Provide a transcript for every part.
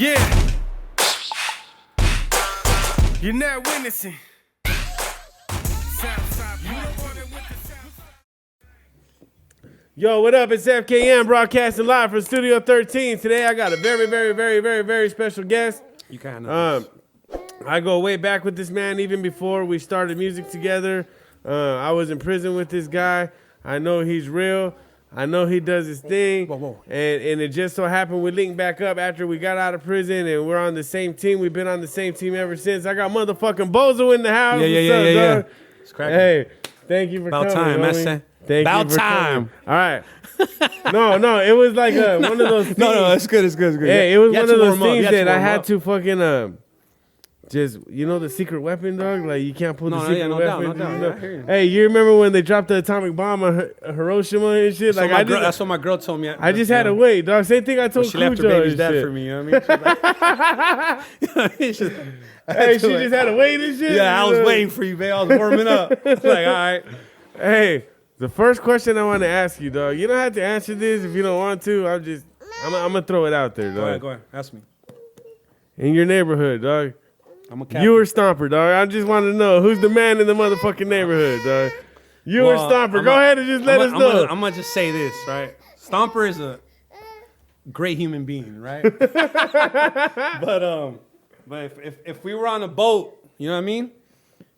Yeah. You're not witnessing. Yo, what up? It's FKM broadcasting live from Studio 13. Today I got a very special guest. You kind of. I go way back with this man even before we started music together. I was in prison with this guy. I know he's real. I know he does his thing. Whoa. And it just so happened we linked back up after we got out of prison, and we're on the same team. We've been on the same team ever since. I got motherfucking Bozo in the house. Yeah. It's cracking. Hey, thank you for About coming. time, homie. man. Thank About you for time. Coming. All right. No, it was like one of those things. No, it's good. Yeah, it was You had one of to those warm up. You things had to that I warm had up. to fucking just, you know, the secret weapon, dog? Like, you can't pull the secret no weapon. doubt. Yeah, I hear you. Hey, you remember when they dropped the atomic bomb on Hiroshima and shit? So Like, that's what my girl told me. I just had to wait, dog. Same thing I told She left her Cujo baby's and dad shit. for me. You know what I mean? Hey, she just had to wait and shit. Yeah, I you was know? waiting for you, babe. I was warming up. Like, all right. Hey, the first question I want to ask you, dog. You don't have to answer this if you don't want to. I'm gonna throw it out there, dog. Go ahead. Ask me. In your neighborhood, dog. I'm a captain. You or Stomper, dog? I just want to know who's the man in the motherfucking neighborhood, dog. You or Stomper? Go ahead and just let us know. I'm gonna just say this, right? Stomper is a great human being, right? but if we were on a boat, you know what I mean,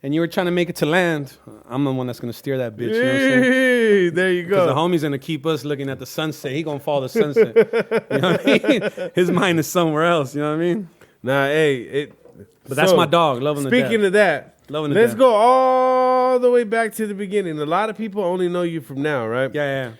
and you were trying to make it to land, I'm the one that's gonna steer that bitch. You know what I'm saying? Hey, there you Because the go. homie's gonna keep us looking at the sunset. He gonna follow the sunset. You know what I mean? His mind is somewhere else. You know what I mean? Nah, hey, But that's my dog. Loving the Speaking of that, Loving to let's death. go all the way back to the beginning. A lot of people only know you from now, right? Yeah.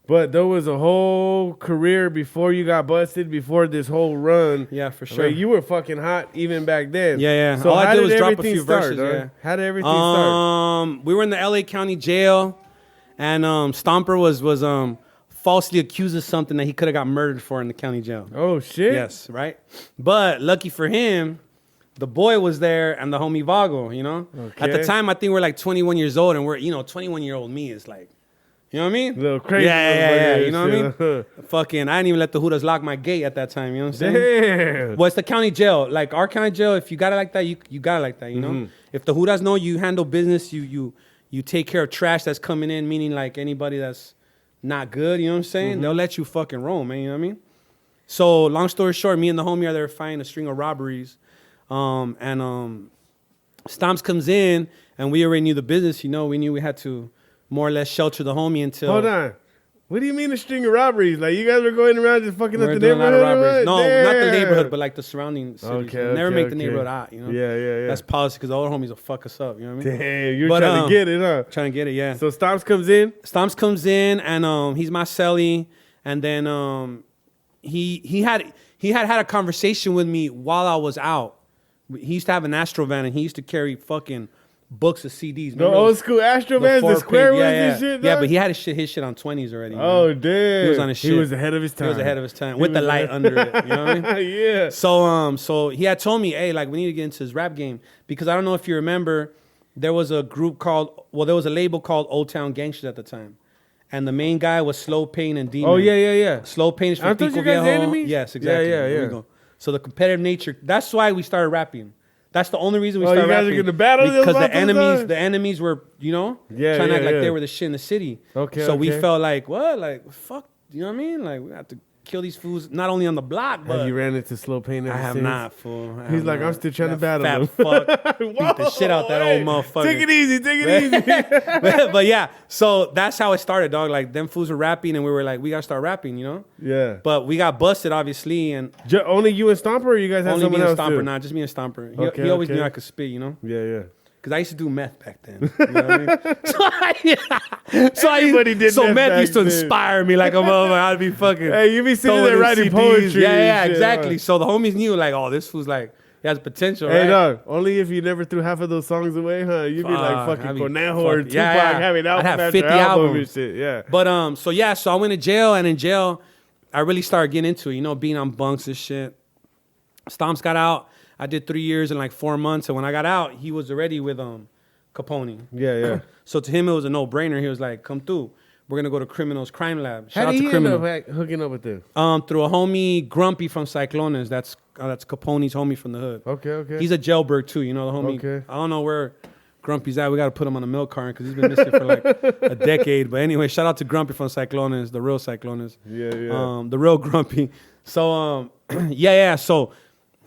But there was a whole career before you got busted, before this whole run. Yeah, for sure. Like, you were fucking hot even back then. Yeah. So All I how did was drop a everything few start, verses, dog? yeah. How did everything start? We were in the LA County jail, and Stomper was falsely accused of something that he could have got murdered for in the county jail. Oh, shit. Yes, right? But lucky for him, the boy was there and the homie Vago, you know? Okay. At the time, I think we're like 21 years old, and we're, 21-year-old me is like, you know what I mean? A little crazy. Yeah. motherfucker You know what I and mean? shit. Fucking, I didn't even let the Hoodas lock my gate at that time, you know what I'm saying? Damn. Well, it's the county jail. Like our county jail, if you got it like that, you got it like that, you know? Mm-hmm. If the Hoodas know you handle business, you take care of trash that's coming in, meaning like anybody that's not good, you know what I'm saying? Mm-hmm. They'll let you fucking roam, man, you know what I mean? So long story short, me and the homie are there fighting a string of robberies. Stomps comes in, and we already knew the business, you know? We knew we had to more or less shelter the homie until... Hold on. What do you mean a string of robberies? Like, you guys were going around just fucking up We're the doing a lot neighborhood? of robberies. or No, what? not the Damn. neighborhood, but like the surrounding cities. Okay, Never make the okay. neighborhood hot, you know? Yeah. That's policy because the old homies will fuck us up, you know what I mean? Damn, you're But, trying to get it, huh? Trying to get it, yeah. So Stomps comes in. Stomps comes in and he's my cellie, and then he had a conversation with me while I was out. He used to have an Astro van and he used to carry fucking books of CDs. The Remember old those- school Astro Vans, the square ones and shit, Yeah, dog? but he had his shit on 20s already. you Oh, know? damn. He was on his shit. He was ahead of his time. He was ahead of his time with the was light ahead- under it. You know what I mean? Yeah. So he had told me, hey, like we need to get into this rap game because I don't know if you remember, there was a label called Old Town Gangsters at the time, and the main guy was Slow Pain and Demon. Oh, yeah. Slow Pain is for Aren't those Pico your guys' Viejo. enemies? Yes, exactly. Yeah. There we go. So the competitive nature. That's why we started rapping. That's the only reason we Oh, started you guys rapping. are gonna battle those because motherfuckers? the enemies were, trying Yeah, to act like yeah. they were the shit in the city. Okay, So we okay. felt like, what? Like, fuck, you know what I mean? Like, we have to kill these fools, not only on the block, but Have you ran into Slow Pain ever I have since? not, fool. I He's have like, not. I'm still trying to That battle fat him. fuck. Beat the shit out that old motherfucker. Take it easy. But yeah, so that's how it started, dog. Like, them fools were rapping, and we were like, we gotta start rapping, you know? Yeah. But we got busted, obviously, and Only you and Stomper, or you guys have only me someone and else Stomper, too? not just me and Stomper. Okay, He always okay. knew I could spit, you know? Yeah. Because I used to do meth back then. You know what I mean? Everybody did so meth meth back used to then. inspire me like a motherfucker. I'd be fucking. Hey, you be sitting throwing there in writing CDs. poetry Yeah, and shit, exactly. huh? So the homies knew, like, oh, this was like, he has potential, Hey, right? dog, only if you never threw half of those songs away, huh? You'd be like Fuck, fucking I'd be Cornejo or fucking- Tupac yeah. having I'd album have after 50 album and albums. shit. Yeah. But, so I went to jail, and in jail, I really started getting into it, you know, being on bunks and shit. Stomps got out. I did 3 years and like 4 months, and when I got out, he was already with Capone. Yeah. So to him, it was a no-brainer. He was like, come through. we're gonna go to Criminal's Crime Lab. How Shout out did to he Criminal. end up hooking up with them? Through a homie Grumpy from Cyclones. That's Capone's homie from the hood. Okay. He's a jailbird too, you know the homie. Okay. I don't know where Grumpy's at. We got to put him on a milk carton because he's been missing for like a decade. But anyway, shout out to Grumpy from Cyclones, the real Cyclones. Yeah. The real Grumpy. So yeah. So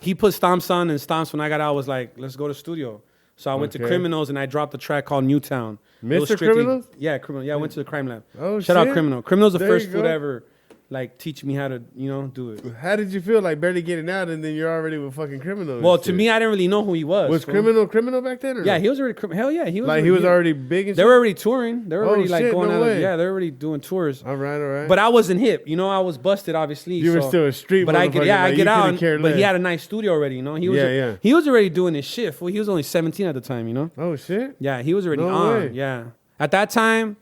he put Stomps on, and Stomps when I got out was like, let's go to studio. So I went to Criminals and I dropped a track called Newtown. Mr. Criminals? Yeah, Criminal. Yeah, I went to the crime lab. Oh, shout out Criminal. Criminal's the There first you food go. ever like teach me how to, do it. How did you feel like barely getting out and then you're already with fucking Criminal? Well, to me, I didn't really know who he was. Was Criminal back then? Or Yeah, no? he was already hell yeah, he was Like he was already big and They shit? were already touring. They were already like shit, going no out. way. Yeah, they were already doing tours. All right. But I wasn't hip, I was busted, obviously. You were still a street But I get, motherfucker, I like, get you out. couldn't care But he less. had a nice studio already, He was, Yeah. He was already doing his shit. Fool. He was only 17 at the time, Oh shit. Yeah, he was already No on. way. Yeah, at that time,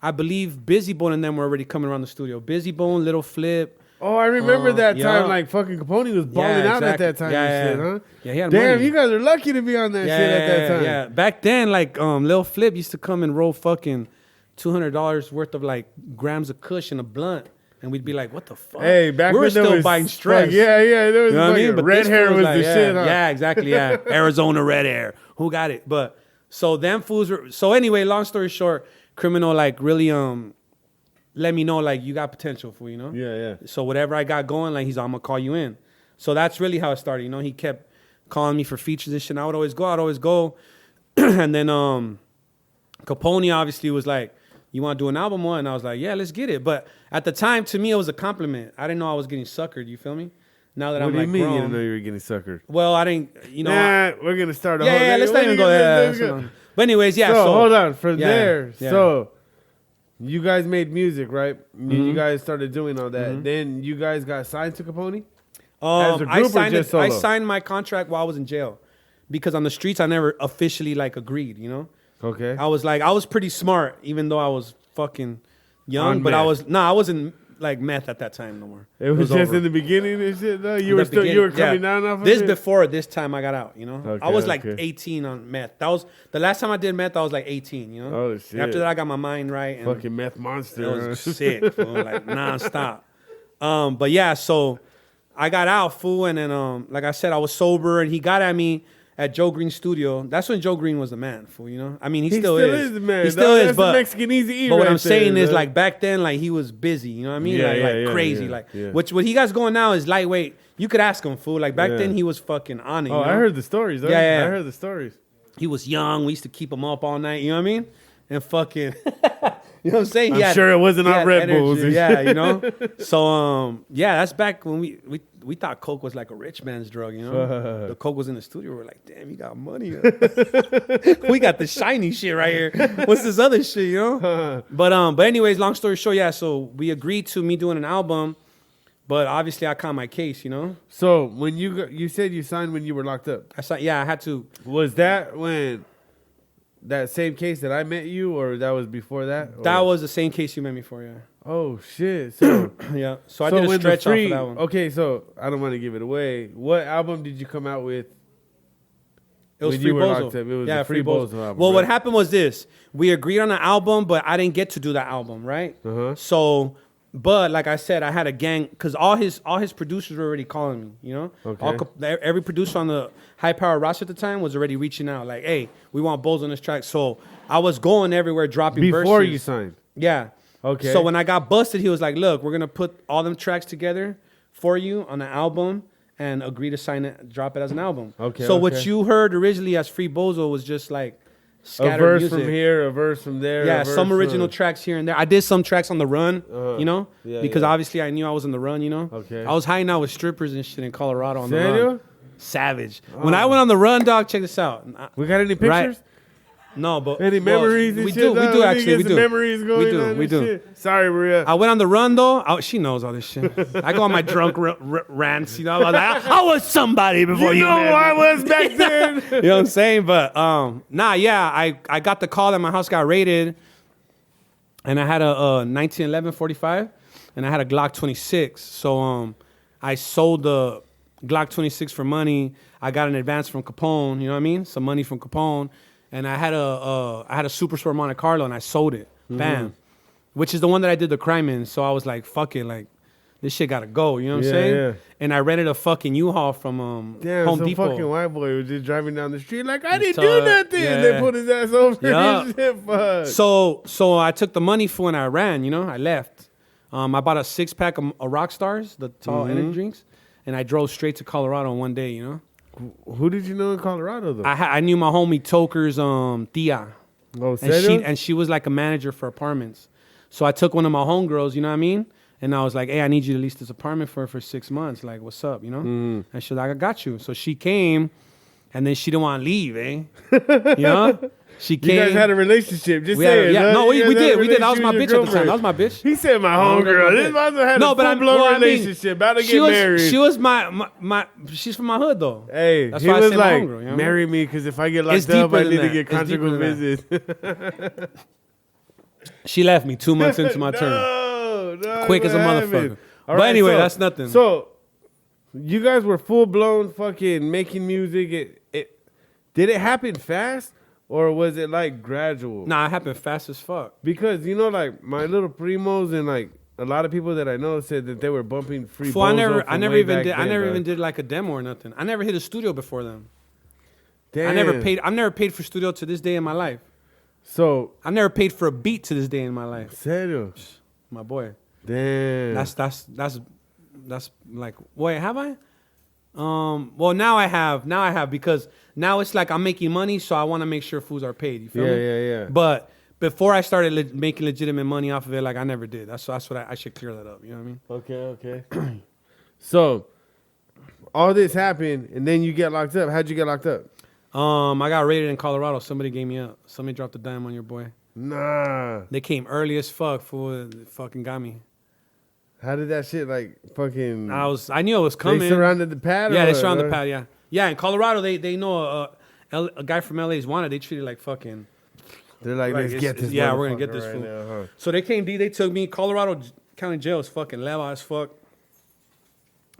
I believe Busy Bone and them were already coming around the studio. Busy Bone, Little Flip. Oh, I remember that yeah. time. Like fucking Capone was balling out at that time and shit, huh? Yeah, he had Damn, money. you guys are lucky to be on that shit at that time. Yeah, back then, like Lil Flip used to come and roll fucking $200 worth of like grams of kush in a blunt, and we'd be like, "What the fuck?" Hey, back we were when there still was buying stress. Yeah. There was You know what I mean? fucking But red this hair fool was like, the shit, huh? Yeah, exactly. Yeah, Arizona red hair. Who got it? But so them fools were. So anyway, long story short, Criminal like really let me know like you got potential for Yeah. So whatever I got going, like I'm gonna call you in. So that's really how it started. He kept calling me for features and shit. And I'd always go. And then Capone obviously was like, "You want to do an album one?" And I was like, "Yeah, let's get it." But at the time, to me, it was a compliment. I didn't know I was getting suckered. You feel me? Now that What I'm do you like mean grown. you didn't know you were getting suckered? Well, I didn't. Nah, we're gonna start a whole Yeah, let's not even go there. Let's go. But anyways, yeah. So, So hold on. From yeah, there, yeah. so you guys made music, right? You guys started doing all that. Then you guys got signed to Capone? As a I group or signed just I solo? signed my contract while I was in jail, because on the streets I never officially like agreed. Okay. I was pretty smart, even though I was fucking young. On But meth. I wasn't like meth at that time no more. It was just over. in the beginning and shit, though? You In were the still, you were beginning, coming down off of this it? before this time I got out. I was like okay. 18 on meth. That was the last time I did meth. I was like 18. Oh, shit. After that, I got my mind right. And Fucking meth monster. it was sick, fool, like nonstop. But yeah, so I got out, fool, and then like I said, I was sober, and he got at me at Joe Green's studio. That's when Joe Green was the man, fool. I mean, he still is. the man. He still That's is, the but Mexican Easy E but what right I'm saying there, is, man. like back then, like he was busy. You know what I mean? Yeah, like yeah, crazy. yeah, Like yeah. what he got going now is lightweight. You could ask him, fool. Like back Yeah. then, he was fucking on it. Oh, you know? I heard the stories. Though. Yeah, yeah. I heard the stories. He was young. We used to keep him up all night. You know what I mean? And fucking, you know what I'm saying? I'm sure it wasn't he on had Red energy. Bulls and Yeah, So yeah, that's back when we thought coke was like a rich man's drug. The coke was in the studio. We're like, damn, you got money. We got the shiny shit right here. What's this other shit? But anyways, long story short, yeah. So we agreed to me doing an album, but obviously I caught my case. So when you said you signed when you were locked up, I had to. was that when that same case that I met you, or that was before that? That Or- was the same case you met me for. Yeah. Oh shit! So Yeah. So I did a when the stretch off of that one. Okay, so I don't want to give it away. What album did you come out with? It was when Free you were Bozo. locked up, it was yeah, the Free Bozo album, Well, what right? happened was this: we agreed on an album, but I didn't get to do that album, right? Uh-huh. So, but like I said, I had a gang because all his producers were already calling me. Okay. Every producer on the High Power roster at the time was already reaching out, like, "Hey, we want Bozo on this track." So I was going everywhere, dropping Before verses. you signed. Yeah. Okay. So when I got busted, he was like, "Look, we're gonna put all them tracks together for you on an album and agree to sign it, drop it as an album." Okay, So what okay. you heard originally as Free Bozo was just like A scattered verse music. from here, a verse from there. Yeah, a verse some original from- tracks here and there. I did some tracks on the run, Yeah, because yeah. obviously I knew I was on the run, Okay. I was hiding out with strippers and shit in Colorado on the Serio? run. Savage. When I went on the run, dog, check this out. We got any pictures? Right. No, but Any memories and we shit? do. We dog? do Let me actually. get We some do. memories going We do. on We and do. shit. Sorry, Maria. I went on the run though. She knows all this shit. I go on my drunk rants. I was like, I was somebody before you you. know met who I me. was back then. You know what I'm saying? But I got the call that my house got raided, and I had a 1911 45, and I had a Glock 26. So I sold the Glock 26 for money. I got an advance from Capone. You know what I mean? Some money from Capone, and I had a Super Sport Monte Carlo, and I sold it. Bam. which is the one that I did the crime in. So I was like, fuck it, like this shit gotta go. You know what I'm saying? Yeah. And I rented a fucking U-Haul from Damn, Home some Depot. fucking white boy was just driving down the street like, I Just didn't do nothing. yeah. They put his ass over Yeah. his shit. Fuck. So I took the money for and I ran. You know, I left. I bought a 6-pack of Rock Stars, the tall energy drinks, and I drove straight to Colorado in one day. You know. Who did you know in Colorado though? I knew my homie Toker's tia. Oh, And she was like a manager for apartments. So I took one of my homegirls, you know what I mean? And I was like, hey, I need you to lease this apartment for 6 months. Like, what's up, you know? And she's like, I got you. So she came, and then she didn't want to leave, eh? You know? She came. You guys had a relationship. Just saying. Yeah, no, we did. That was my bitch at the time. girlfriend. That was my bitch. He said my homegirl. This mother had a full-blown relationship. About to get married. She was my she's from my hood, though. Hey, that's he why was I said like, my homegirl, you know? marry me, because if I get locked It's up, deeper I than need to that. get It's conjugal deeper than visits. She left me 2 months into my term. No, Quick as a what motherfucker. happened? All But right, anyway, so- that's nothing. So, you guys were full-blown fucking making music. Did it happen fast, or was it like gradual? Nah, it happened fast as fuck. Because, you know, like, my little primos and, like, a lot of people that I know said that they were bumping free Fool, I Bozo never from way even back did. then, I never dog. even did like a demo or nothing. I never hit a studio before them. Damn. I've never paid for studio to this day in my life. So, I've never paid for a beat to this day in my life. serio? My boy. Damn. That's like, wait, have I? Well, now I have because now it's like I'm making money, so I want to make sure fools are paid. You feel me? Yeah. But before I started making legitimate money off of it, like I never did. That's what I should clear that up. You know what I mean? Okay. So, all this happened, and then you get locked up. How'd you get locked up? I got raided in Colorado. Somebody gave me up. Somebody dropped a dime on your boy. Nah. They came early as fuck. Fool, fucking got me. How did that shit, like, fucking... I knew it was coming. They surrounded the pad? Yeah, or they what, surrounded the huh? pad. Yeah, yeah. In Colorado, they know a guy from LA is wanted. They treat it like fucking. They're like, let's get this yeah, we're gonna get motherfucker this right fool. now, huh? So they came, they took me. Colorado County Jail is fucking level as fuck.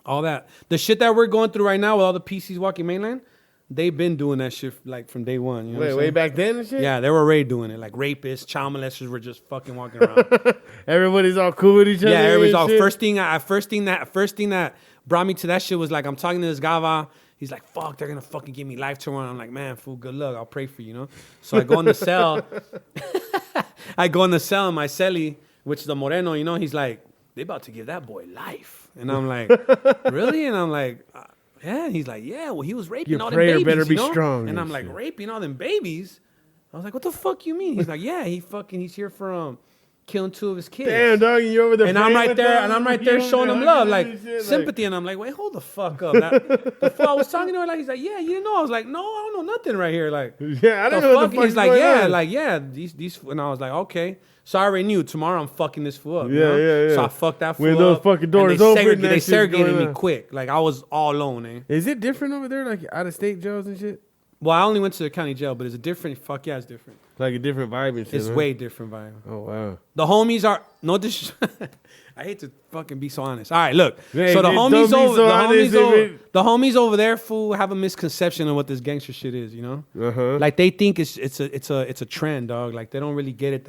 All that. The shit that we're going through right now with all the PCs walking mainland, they've been doing that shit like from day one. You know what I'm Way saying? back then and shit? Yeah, they were already doing it. Like rapists, child molesters were just fucking walking around. Everybody's all cool with each other. Yeah, everybody's and all shit? first thing that brought me to that shit was like I'm talking to this gava. He's like, fuck, they're gonna fucking give me life tomorrow. I'm like, man, fool, good luck. I'll pray for you, you know? So I go in the cell. I go in the cell in my celly, which is the Moreno, you know, he's like, they about to give that boy life. And I'm like, really? And I'm like, yeah. And he's like, yeah, well, he was raping Your all them prayer babies, better be you know? strong And and I'm like, shit. raping all them babies? I was like, what the fuck you mean? He's like, yeah, he's here for killing 2 of his kids. Damn, dog, and you're over there And I'm praying right with there, them? and I'm right You there over showing there him love, hugging like and shit, sympathy. And I'm like, wait, hold the fuck up. Before I was talking to her, like he's like, yeah, you didn't know. I was like, no, I don't know nothing right here. Like, Yeah, I the don't know what fuck? the fuck He's like, going yeah, on. like yeah, these. And I was like, okay. So I already knew tomorrow I'm fucking this fool up. you Yeah, know? yeah. So I fucked that fool When up. those fucking and doors they open, that they shit's segregated going me on. quick. Like I was all alone, eh? Is it different over there, like out of state jails and shit? Well, I only went to the county jail, but it's a different. Fuck yeah, it's different. Like a different vibe and shit. It's huh? way different vibe. Oh wow. The homies are no dis. I hate to fucking be so honest. All right, look. Hey, so the don't homies be over, so honest if the homies over there, fool, have a misconception of what this gangster shit is. You know, Uh-huh. like they think it's a trend, dog. Like they don't really get it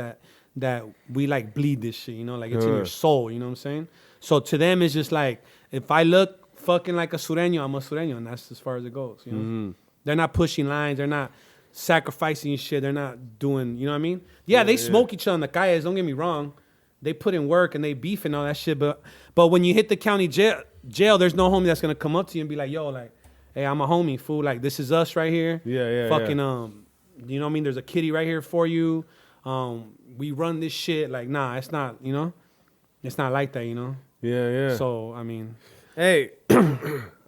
that we like bleed this shit. You know, like it's in your soul. You know what I'm saying? So to them, it's just like if I look fucking like a sureño, I'm a sureño, and that's as far as it goes. You know, they're not pushing lines. They're not sacrificing shit. They're not doing. You know what I mean? Yeah, they smoke each other on the calles. Don't get me wrong. They put in work and they beef and all that shit. But when you hit the county jail, there's no homie that's gonna come up to you and be like, yo, like, hey, I'm a homie, fool. Like, this is us right here. Yeah. Fucking you know what I mean? There's a kitty right here for you. We run this shit. Like, nah, it's not. You know, it's not like that. You know. Yeah. So I mean, Hey,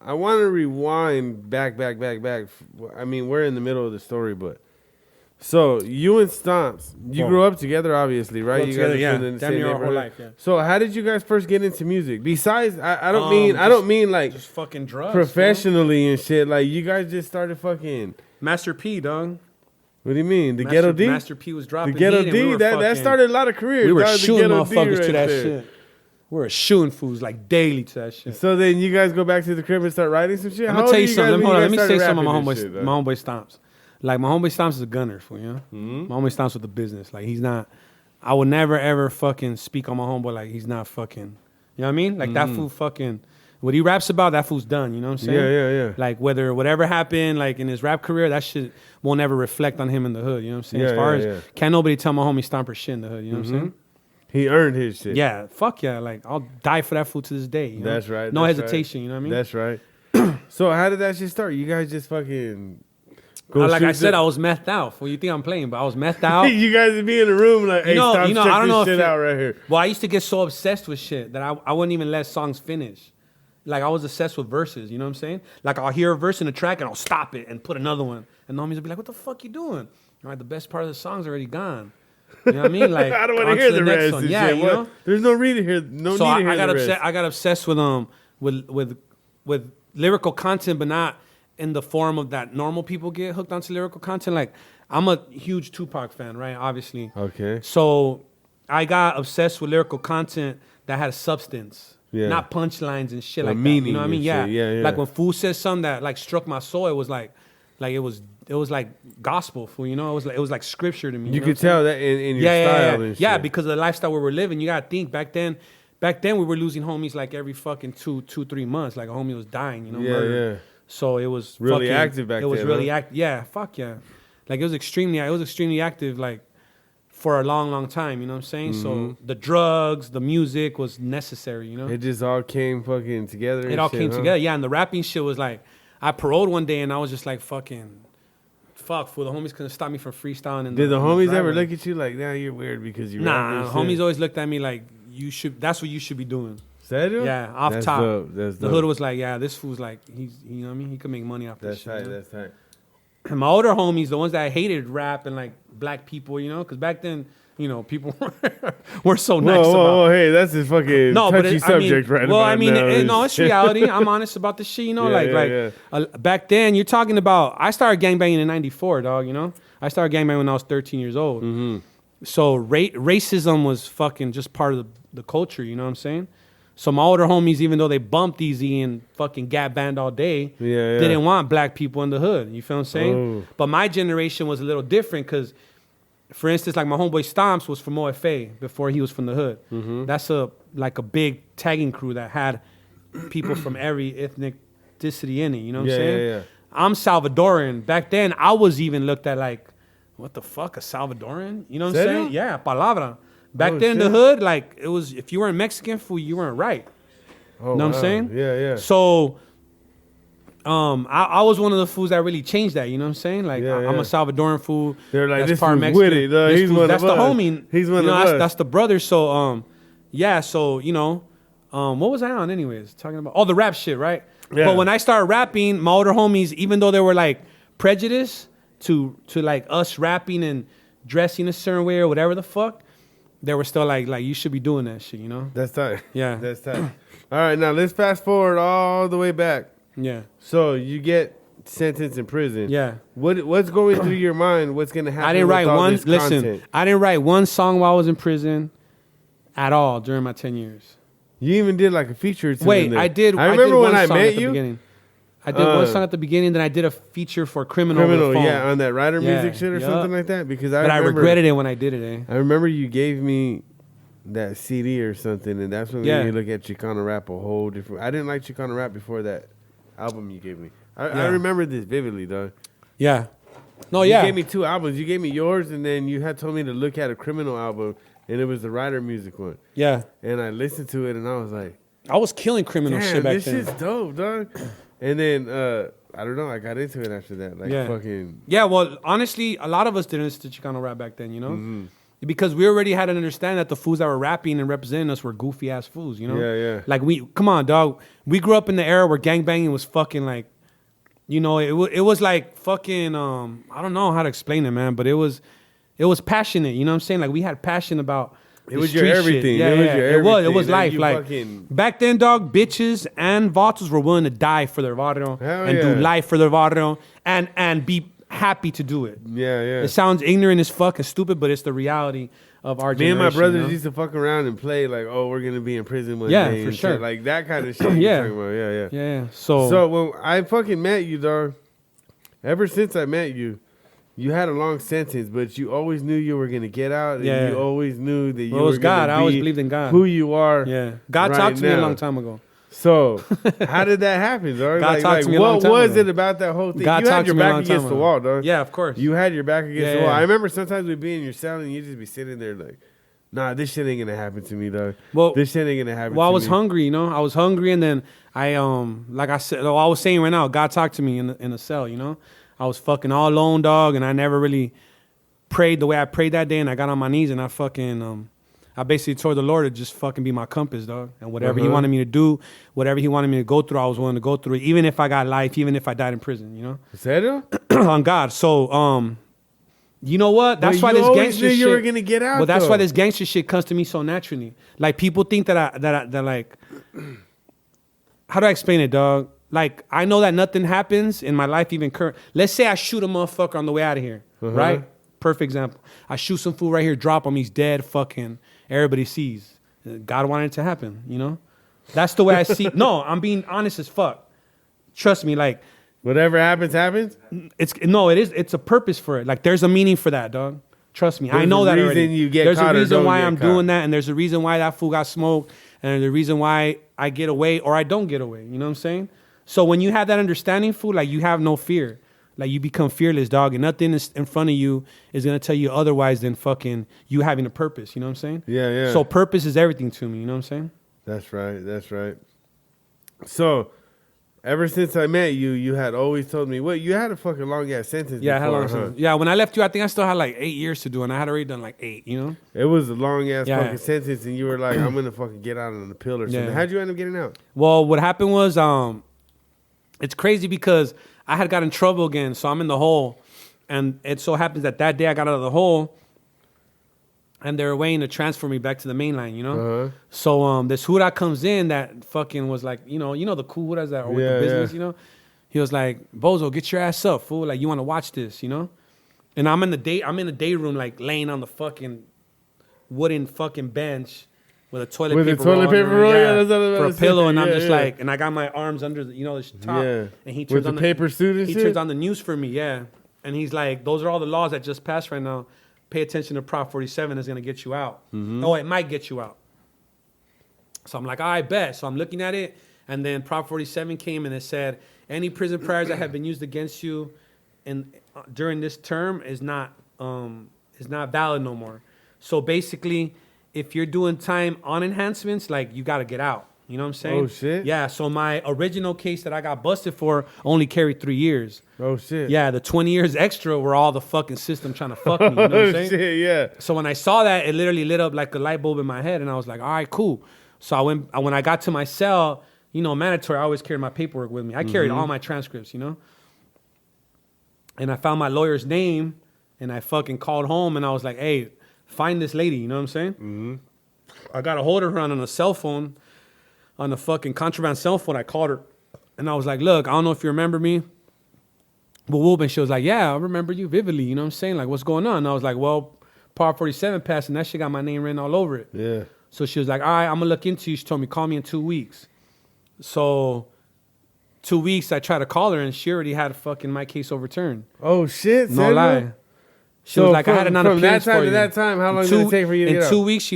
I want to rewind back. I mean, we're in the middle of the story, but so you and Stomps, you grew up together, obviously, right? You together, guys yeah. lived in the Damn same near our whole neighborhood. life, yeah. So how did you guys first get into music? Besides, I don't mean like just fucking drugs. professionally and shit. Like you guys just started fucking. Master P, dog. What do you mean? The Ghetto D? Master P was dropping. The Ghetto heat and D, we were that fucking- started a lot of careers. We were dog, the shooting Ghetto D motherfuckers to right that there. shit. We were shooting fools like daily to that shit. So then you guys go back to the crib and start writing some shit? I'm How gonna old tell are you guys something. when Hold on, you let me guys say started something about rapping this shit, dog? my homeboy Stomps. Like my homeboy Stomps is a gunner, fool, you know? My homeboy Stomps with the business. Like he's not I would never ever fucking speak on my homeboy like he's not fucking. You know what I mean? Like that fool fucking. What he raps about, that fool's done. You know what I'm saying? Yeah. Like whatever happened, like in his rap career, that shit won't ever reflect on him in the hood. You know what I'm saying? As far as can't nobody tell my homie Stomper shit in the hood. You know what I'm saying? He earned his shit. Yeah, fuck yeah. Like I'll die for that fool to this day. You know? That's right. No that's hesitation. Right. You know what I mean? That's right. So how did that shit start? You guys just fucking. Like I said, I was methed out. Well, you think I'm playing, but I was methed out. You guys would be in the room like, hey, stop, check I don't know this shit out right here. Well, I used to get so obsessed with shit that I wouldn't even let songs finish. Like I was obsessed with verses, you know what I'm saying? Like I'll hear a verse in a track and I'll stop it and put another one. And the homies will be like, what the fuck you doing? All right, the best part of the song's already gone. You know what I mean? Like I don't want to hear the rest of yeah, shit. you know? There's no reason here. No so need to hear the rest. I got obsessed with lyrical content, but not in the form of that normal people get hooked onto lyrical content. Like I'm a huge Tupac fan, right? Obviously. Okay. So I got obsessed with lyrical content that had substance. Yeah. Not punchlines and shit like meaning that. You know what I mean? Yeah. Yeah. Like when Fool says something that like struck my soul, it was like it was like gospel, Fool. You know, it was like scripture to me. You could tell that in your style and shit. Yeah, because of the lifestyle we were living. You gotta think back then we were losing homies like every fucking 2-3 months. Like a homie was dying, you know, murdered. Yeah. So it was really fucking, active back then. It was really active. Yeah, fuck yeah. Like it was extremely active. Like for a long, long time, you know what I'm saying? So the drugs, the music was necessary, you know? It just all came fucking together. It all came together, yeah. And the rapping shit was like, I paroled one day and I was just like, fuck, fool, the homies couldn't stop me from freestyling. Did the homies ever look at you like, nah, you're weird because you're Nah, homies always looked at me like, that's what you should be doing. Serio? Yeah, off that's top. Dope. That's the dope. hood was like, yeah, this fool's like, you know what I mean? He could make money off this shit. That's tight, you know? that's tight. And my older homies, the ones that hated rap and like black people, you know, because back then, you know, people were so nice about. Whoa, hey, that's his fucking touchy subject right now. Well, I mean, it's reality. I'm honest about the shit, you know, back then, you're talking about, I started gangbanging in 94, dog, you know? I started gangbanging when I was 13 years old. Mm-hmm. So racism was fucking just part of the culture, you know what I'm saying? So my older homies, even though they bumped Easy and fucking Gap Band all day, didn't want black people in the hood. You feel what I'm saying? Oh. But my generation was a little different because, for instance, like my homeboy Stomps was from OFA before he was from the hood. Mm-hmm. That's a big tagging crew that had people from every ethnicity in it. You know what I'm saying? Yeah. I'm Salvadoran. Back then, I was even looked at like, what the fuck, a Salvadoran? You know what I'm saying? Yeah, palabra. Back then in the hood, like it was, if you weren't Mexican, fool, you weren't right. Oh, you know what I'm saying? Yeah. So, I was one of the fools that really changed that. You know what I'm saying? Like I'm a Salvadoran fool. They're like, that's this part fool's Mexican. with it. He's one of us. That's the homie. He's one of us. That's the brother. So, So you know, what was I on anyways? Talking about the rap shit, right? Yeah. But when I started rapping, my older homies, even though they were like prejudiced to like us rapping and dressing a certain way or whatever the fuck, they were still like you should be doing that shit, you know? That's tight. Yeah. That's tight. All right, now let's fast forward all the way back. Yeah. So you get sentenced in prison. Yeah. What's going through your mind? What's gonna happen? I didn't write with all one. this Listen, content? I didn't write one song while I was in prison at all during my 10 years. You even did like a feature. Wait, I did. I remember when I met you. I did one song at the beginning, then I did a feature for Criminal. Over the phone. Yeah, on that Rider music shit or something like that. Because I regretted it when I did it. I remember you gave me that CD or something, and that's when we look at Chicano rap a whole different. I didn't like Chicano rap before that album you gave me. I remember this vividly, though. Yeah. No, you yeah. You gave me two albums. You gave me yours, and then you had told me to look at a Criminal album, and it was the Rider music one. Yeah. And I listened to it, and I was like, I was killing Criminal shit back then. This shit's dope, dog. And then I don't know, I got into it after that. Like fucking. Yeah, well, honestly, a lot of us didn't listen to Chicano rap back then, you know? Mm-hmm. Because we already had to understand that the fools that were rapping and representing us were goofy ass fools, you know? Yeah. Like come on, dog. We grew up in the era where gangbanging was fucking like, you know, it was like fucking, I don't know how to explain it, man, but it was passionate, you know what I'm saying? Like we had passion about. It was your everything. Yeah, it was life. Like fucking... back then, dog, bitches and vatos were willing to die for their barrio do life for their barrio and be happy to do it. Yeah. It sounds ignorant as fuck and stupid, but it's the reality of our generation. Me and my brothers you know? used to fuck around and play like, oh, we're gonna be in prison one day. Yeah, for sure. Shit. Like that kind of shit. Yeah. So when I fucking met you, dog, ever since I met you, you had a long sentence, but you always knew you were gonna get out. And Yeah. you always knew that you Well, it was were God. gonna I always be believed in God. who you are. Yeah. God right talked to me a now. long time ago. So how did that happen, dog? God talked to me a long what time was ago. it about that whole thing? God You had talked your to me a back long time against the ago. wall, dog. Yeah, of course. You had your back against the wall. Yeah. I remember sometimes we'd be in your cell and you'd just be sitting there like, nah, this shit ain't gonna happen to me, dog. Well, this shit ain't gonna happen Well, to I me. was hungry, you know. I was hungry, and then I like I said, I was saying right now, God talked to me in the cell, you know. I was fucking all alone, dog, and I never really prayed the way I prayed that day, and I got on my knees and I fucking I basically told the Lord to just fucking be my compass, dog, and whatever He wanted me to do, whatever He wanted me to go through, I was willing to go through it, even if I got life, even if I died in prison, you know. Serio? On God, so you know what? That's why you this always gangster knew shit. you were gonna get out. Well, that's though. why this gangster shit comes to me so naturally. Like people think that like, how do I explain it, dog? Like I know that nothing happens in my life, even current. Let's say I shoot a motherfucker on the way out of here, right? Perfect example. I shoot some fool right here, drop him, he's dead. Fucking everybody sees. God wanted it to happen, you know. That's the way I see. No, I'm being honest as fuck. Trust me, like. Whatever happens, happens. It's a purpose for it. Like there's a meaning for that, dog. Trust me, There's I know a that reason already. you get there's caught a or reason don't why get I'm caught. doing that, and there's a reason why that fool got smoked, and there's a reason why I get away or I don't get away. You know what I'm saying? So when you have that understanding, fool, like you have no fear. Like you become fearless, dog, and nothing is in front of you is gonna tell you otherwise than fucking you having a purpose. You know what I'm saying? Yeah, yeah. So purpose is everything to me. You know what I'm saying? That's right. That's right. So, ever since I met you, you had always told me, you had a fucking long ass sentence. Yeah, I had a before, long huh? sentence. Yeah, when I left you, I think I still had like 8 years to do, and I had already done like 8. You know? It was a long ass Yeah. fucking sentence, and you were like, I'm gonna fucking get out on the pill or something. Yeah. How'd you end up getting out? Well, what happened was, it's crazy because I had got in trouble again, so I'm in the hole, and it so happens that day I got out of the hole, and they were waiting to transfer me back to the main line, you know. Uh-huh. So this hura comes in that fucking was like, you know the cool huras that are with the business, you know. He was like, Bozo, get your ass up, fool! Like you want to watch this, you know. And I'm in the day room, like laying on the fucking wooden fucking bench. With a toilet paper roll, that's what I was for a about to pillow, say. and I'm Yeah, just yeah. like, and I got my arms under the, the top, Yeah. and he With turns the on paper suit and he shit? turns on the news for me, yeah, and he's like, those are all the laws that just passed right now. Pay attention to Prop 47 is gonna get you out. Oh, it might get you out. So I'm like, all right, bet. So I'm looking at it, and then Prop 47 came and it said, any prison priors that have been used against you, during this term is not valid no more. So basically, if you're doing time on enhancements, like you got to get out. You know what I'm saying? Oh, shit. Yeah. So my original case that I got busted for only carried 3 years. Oh shit. Yeah. The 20 years extra were all the fucking system trying to fuck me. You know what I'm saying? Shit, yeah. So when I saw that, it literally lit up like a light bulb in my head, and I was like, all right, cool. So when I got to my cell, mandatory, I always carried my paperwork with me. I carried all my transcripts, and I found my lawyer's name, and I fucking called home, and I was like, hey, find this lady, you know what I'm saying? Mm-hmm. I got a hold of her on a cell phone, on the fucking contraband cell phone. I called her, and I was like, look, I don't know if you remember me, but whoop, and she was like, yeah, I remember you vividly, you know what I'm saying? Like, what's going on? And I was like, well, Part 47 passed, and that shit got my name written all over it. Yeah. So she was like, all right, I'm going to look into you. She told me, call me in 2 weeks. So 2 weeks, I tried to call her, and she already had fucking my case overturned. Oh shit. No Samuel? lie. She was like, I had an from that appearance time for to you. that time, how long did it take for you to get In out? 2 weeks,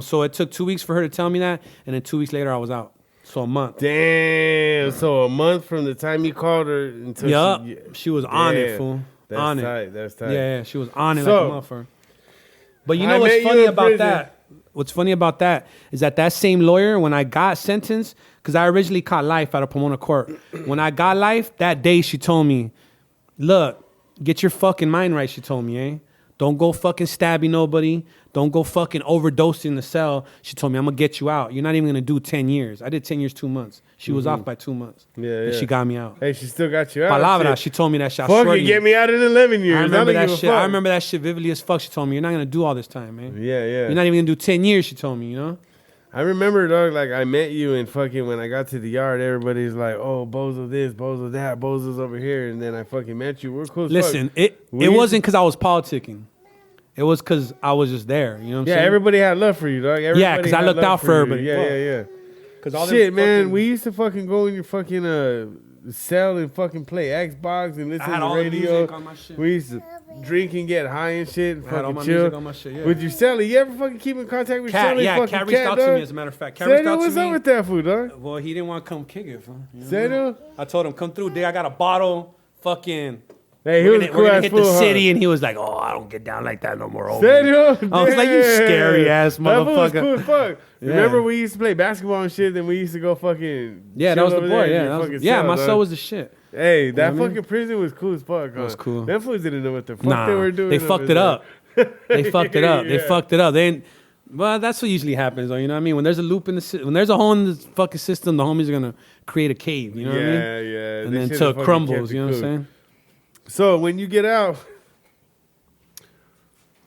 so it took 2 weeks for her to tell me that, and then 2 weeks later, I was out. So a month. Damn. So a month from the time you called her until She was on it, Damn. fool. That's On tight. it. That's tight. Yeah, she was on it So, like a motherfucker. But you I know what's met you funny in about prison. that? What's funny about that is that same lawyer, when I got sentenced, because I originally caught life out of Pomona Court. When I got life, that day she told me, look, get your fucking mind right, she told me, eh? Don't go fucking stabbing nobody. Don't go fucking overdosing in the cell. She told me, I'm going to get you out. You're not even going to do 10 years. I did 10 years, 2 months. She was off by 2 months. Yeah, And yeah. she got me out. Hey, she still got you out. Palabra, shit. she told me that shit. I swear to Fucking you. get me out in 11 years. I remember don't that give a shit. fuck. I remember that shit vividly as fuck. She told me, you're not going to do all this time, man. Yeah, yeah. You're not even going to do 10 years, she told me, you know? I remember, dog, like I met you and fucking when I got to the yard, everybody's like, oh, Bozo this, Bozo that, Bozo's over here. And then I fucking met you. We're cool as Listen, fuck. it We used wasn't because I was politicking. It was because I was just there, you know what I'm Yeah, saying? everybody had love for you, dog. Everybody Yeah, 'cause I had looked love out for you. everybody. Yeah, Fuck. yeah, yeah. Cause all them Shit, man, fucking- we used to fucking go in your fucking cell and fucking play Xbox and listen I had to all the the radio. music on my shit. We used to drink and get high and shit, and I had all fucking my chill. music on my shit, yeah. With your Sally, you ever fucking keep in contact with Cat, Sally? yeah, Fucking Cat reached out to dog? me, as a matter of fact. Cat reached Sally, out to what's me. up with that food, dog? Well, he didn't want to come kick it, fool. You know what I Sally? mean? I told him, come through, Dick. I got a bottle. Fucking. Hey, he We're was a gonna, cool we're gonna ass hit fool, the huh? city, and he was like, "Oh, I don't get down like that no more." Over. Serio? I was like, "You scary ass That fool was motherfucker." cool as fuck. Yeah. Remember we used to play basketball and shit, then we used to go fucking. Yeah, that chill was the over boy. there in Yeah, your that was, fucking yeah. cell, My dog. soul was the shit. Hey, that know what I fucking mean? prison was cool as fuck. Huh? was cool. Them fools didn't know what the fuck Nah, they were doing. they fucked it up. They fucked it up. They Yeah. fucked it up. Well, that's what usually happens, though. You know what I mean? When there's a loop in the when there's a hole in the fucking system, the homies are gonna create a cave. You know what I mean? Yeah. And They then should've until it fucking crumbles. kept it You know what I'm cool. saying? So when you get out,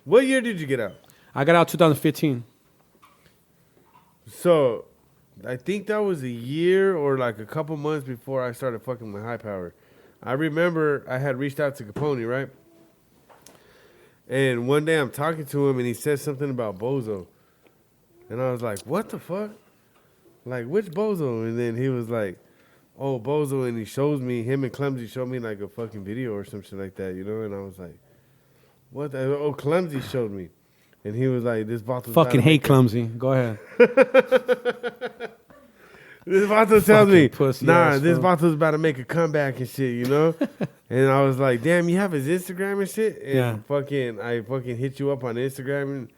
what year did you get out? I got out 2015. So I think that was a year or like a couple months before I started fucking with High Power. I remember I had reached out to Capone, right? And one day I'm talking to him and he said something about Bozo. And I was like, what the fuck? Like, which Bozo? And then he was like, oh, Bozo. And he shows me, him and Clumsy showed me like a fucking video or some shit like that, you know? And I was like, what the? Oh, Clumsy showed me. And he was like, this Vato. Fucking hate Clumsy. Go ahead. This Vato tells Fucking me, pussy nah, ass this fool. Vato's about to make a comeback and shit, you know? And I was like, damn, you have his Instagram and shit? And I fucking hit you up on Instagram, and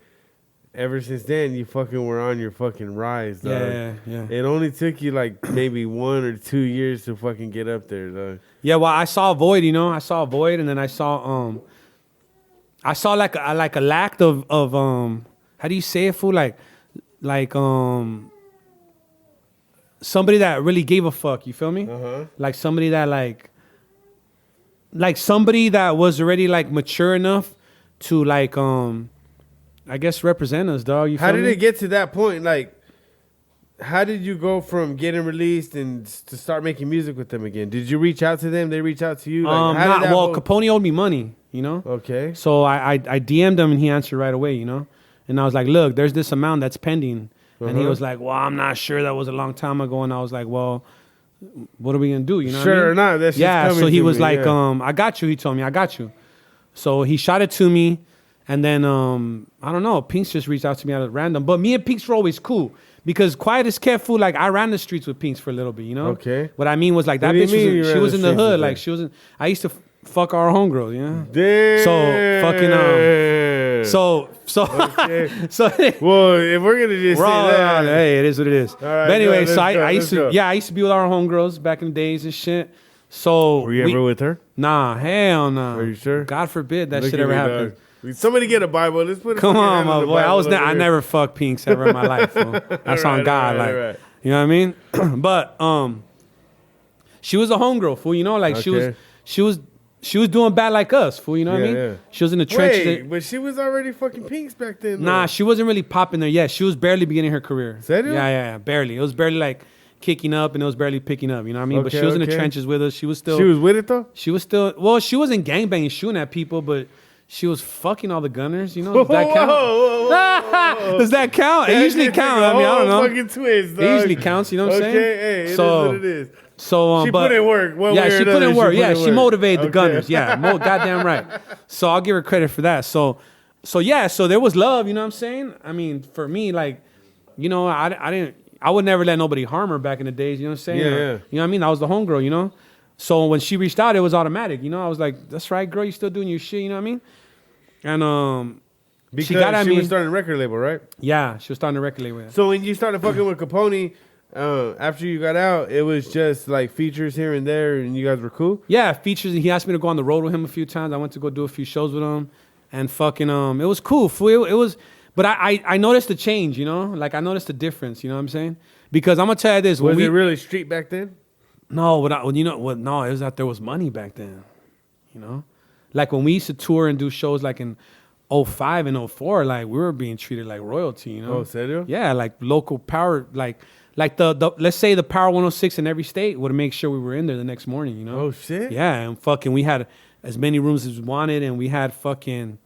ever since then, you fucking were on your fucking rise, dog. Yeah. It only took you like maybe 1 or 2 years to fucking get up there, dog. Yeah, well, I saw a void, you know. I saw a void, and then I saw like a lack of how do you say it, fool? Like somebody that really gave a fuck. You feel me? Uh-huh. Like somebody that like somebody that was already like mature enough to like I guess represent us, dog. You feel How did me? it get to that point? Like, how did you go from getting released and to start making music with them again? Did you reach out to them? They reach out to you? Like, how did Not, that well, whole- Capone owed me money, you know. Okay. So I DM'd him and he answered right away, you know. And I was like, look, there's this amount that's pending. And he Uh-huh. was like, well, I'm not sure. That was a long time ago. And I was like, well, what are we going to do? You know Sure what I or mean? not, that's just yeah. coming So he to was me, like, yeah. I got you. He told me, I got you. So he shot it to me. And then, I don't know, Pinks just reached out to me out of random. But me and Pinks were always cool. Because quiet as kept, fool, like I ran the streets with Pinks for a little bit, you know? Okay. What I mean was like that What do you bitch mean you was, she ran was the in the streets with hood. her? Like she was in, I used to fuck our homegirls, you know? Damn. So, fucking, So Okay. so Well, if we're gonna just we're say all, that, hey, it is what it is. right, But anyway, go, so let's go, I used let's to go. I used to be with our homegirls back in the days and shit. So were you ever with her? Nah, hell no. Are you sure? God forbid that Look shit at ever me, happened. dog. Somebody get a Bible. Let's put. a Come fucking on, hand my the boy. Bible over I here. never fucked Pinks ever in my life. Fool. That's on Right, God. right, like, right. you know what I mean? But she was a homegirl, fool. You know, like Okay. she was doing bad like us, fool. You know what I Yeah, mean? yeah. She was in the trenches. Wait, but she was already fucking Pinks back then. Nah, though. she wasn't really popping there yet. She was barely beginning her career. Serio? Yeah, barely. It was barely like kicking up and it was barely picking up. You know what I mean? But Okay, she was in the okay. trenches with us. She was still. She was with it though. She was still. Well, she wasn't gangbanging, shooting at people, but she was fucking all the gunners. You know? Does that count? Does that count? It usually counts. I mean, I don't know. Fucking twist, dog. It usually counts. You know what I'm Okay, saying? hey, it is So- what it is. So She but, put in work. One yeah, way or she put another, in work. put Yeah, in she work. motivated the Okay. gunners. Yeah, goddamn right. So I'll give her credit for that. So yeah, so there was love. You know what I'm saying? I mean, for me, like, you know, I would never let nobody harm her back in the days. You know what I'm saying? Yeah, Or, yeah. You know what I mean? I was the homegirl. You know. So when she reached out, it was automatic. You know, I was like, "That's right, girl. You still doing your shit." You know what I mean? And Because she got at me. was starting a record label, right? Yeah, she was starting to regulate with it. So when you started fucking with Capone, after you got out, it was just like features here and there, and you guys were cool. Yeah, features. He asked me to go on the road with him a few times. I went to go do a few shows with him, and fucking it was cool. It was, but I noticed the change. You know, like I noticed the difference. You know what I'm saying? Because I'm gonna tell you this. Was When it really street back then? no, you know what? No, it was that there was money back then. You know, like when we used to tour and do shows like in 05 and 04, like we were being treated like royalty. You know? Oh, serio? Yeah, like local power, like the let's say the Power 106 in every state would make sure we were in there the next morning. You know? Oh shit. Yeah, and fucking we had as many rooms as we wanted, and we had fucking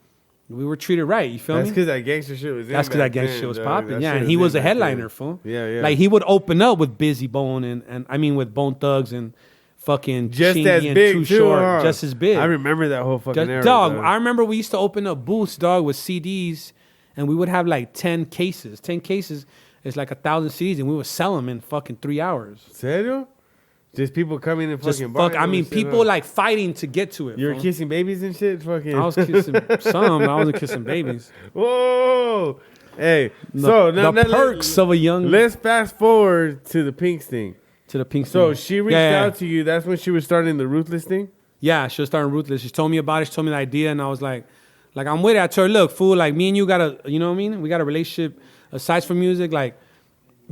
we were treated right. You feel That's me? because that gangster shit was. That's because because that gangster shit was popping. Yeah, and he was a headliner, fool. Yeah, yeah. Like he would open up with Busy Bone and I mean with Bone Thugs and fucking just chingy as and big too too, short, huh? just as big. I remember that whole fucking era, Dog, I remember we used to open up booths, dog, with CDs, and we would have like 10 cases. 10 cases is like 1,000 CDs, and we would sell them in fucking 3 hours. Serio? Just people coming and Just fucking fuck. buying I mean, them and shit, people huh? like fighting to get to it. You were fool. kissing babies and shit? Fucking. I was kissing some. I wasn't kissing babies. Whoa! Hey, The, so the perks of a young. Let's fast forward to the Pinks thing. To the pink. So thing. she reached out to you. That's when she was starting the Ruthless thing? Yeah, she was starting Ruthless. She told me about it. She told me the idea, and I was like, I'm with it. I told her, look, fool, like me and you got a, you know what I mean? We got a relationship aside from music. Like,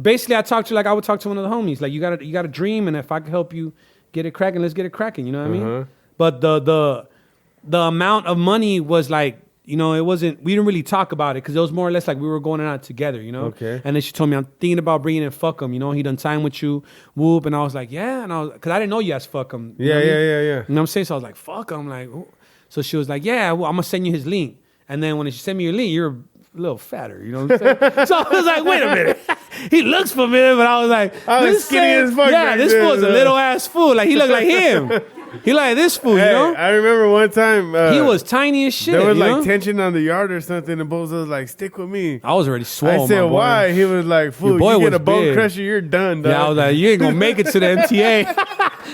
basically, I talked to her like I would talk to one of the homies. Like, you got a dream, and if I could help you get it cracking, let's get it cracking. You know what I mean? But the amount of money was like, you know, it wasn't. We didn't really talk about it because it was more or less like we were going out together. You know? Okay. And then she told me, I'm thinking about bringing in Fuck 'em. You know, he done time with you, whoop. And I was like, yeah. And I was, because I didn't know you as Fuck 'em. You know what I mean? Yeah. You know what I'm saying? So I was like, fuck, I'm like, ooh. So she was like, yeah, well, I'm going to send you his link. And then when she sent me your link, you're a little fatter, you know what I'm saying? So I was like, wait a minute. He looks familiar, but I was like, I was skinny as fuck. Yeah, back this then, fool's a little ass fool. Like, he looked like him. He like this fool, you Hey, know? I remember one time. He was tiny as shit. There was you like know? tension on the yard or something, and Bozo was like, stick with me. I was already swole. I said, my boy. why? He was like, fool, boy you get was a bone big. crusher, you're done, dog. Yeah, I was like, you ain't gonna make it to the MTA.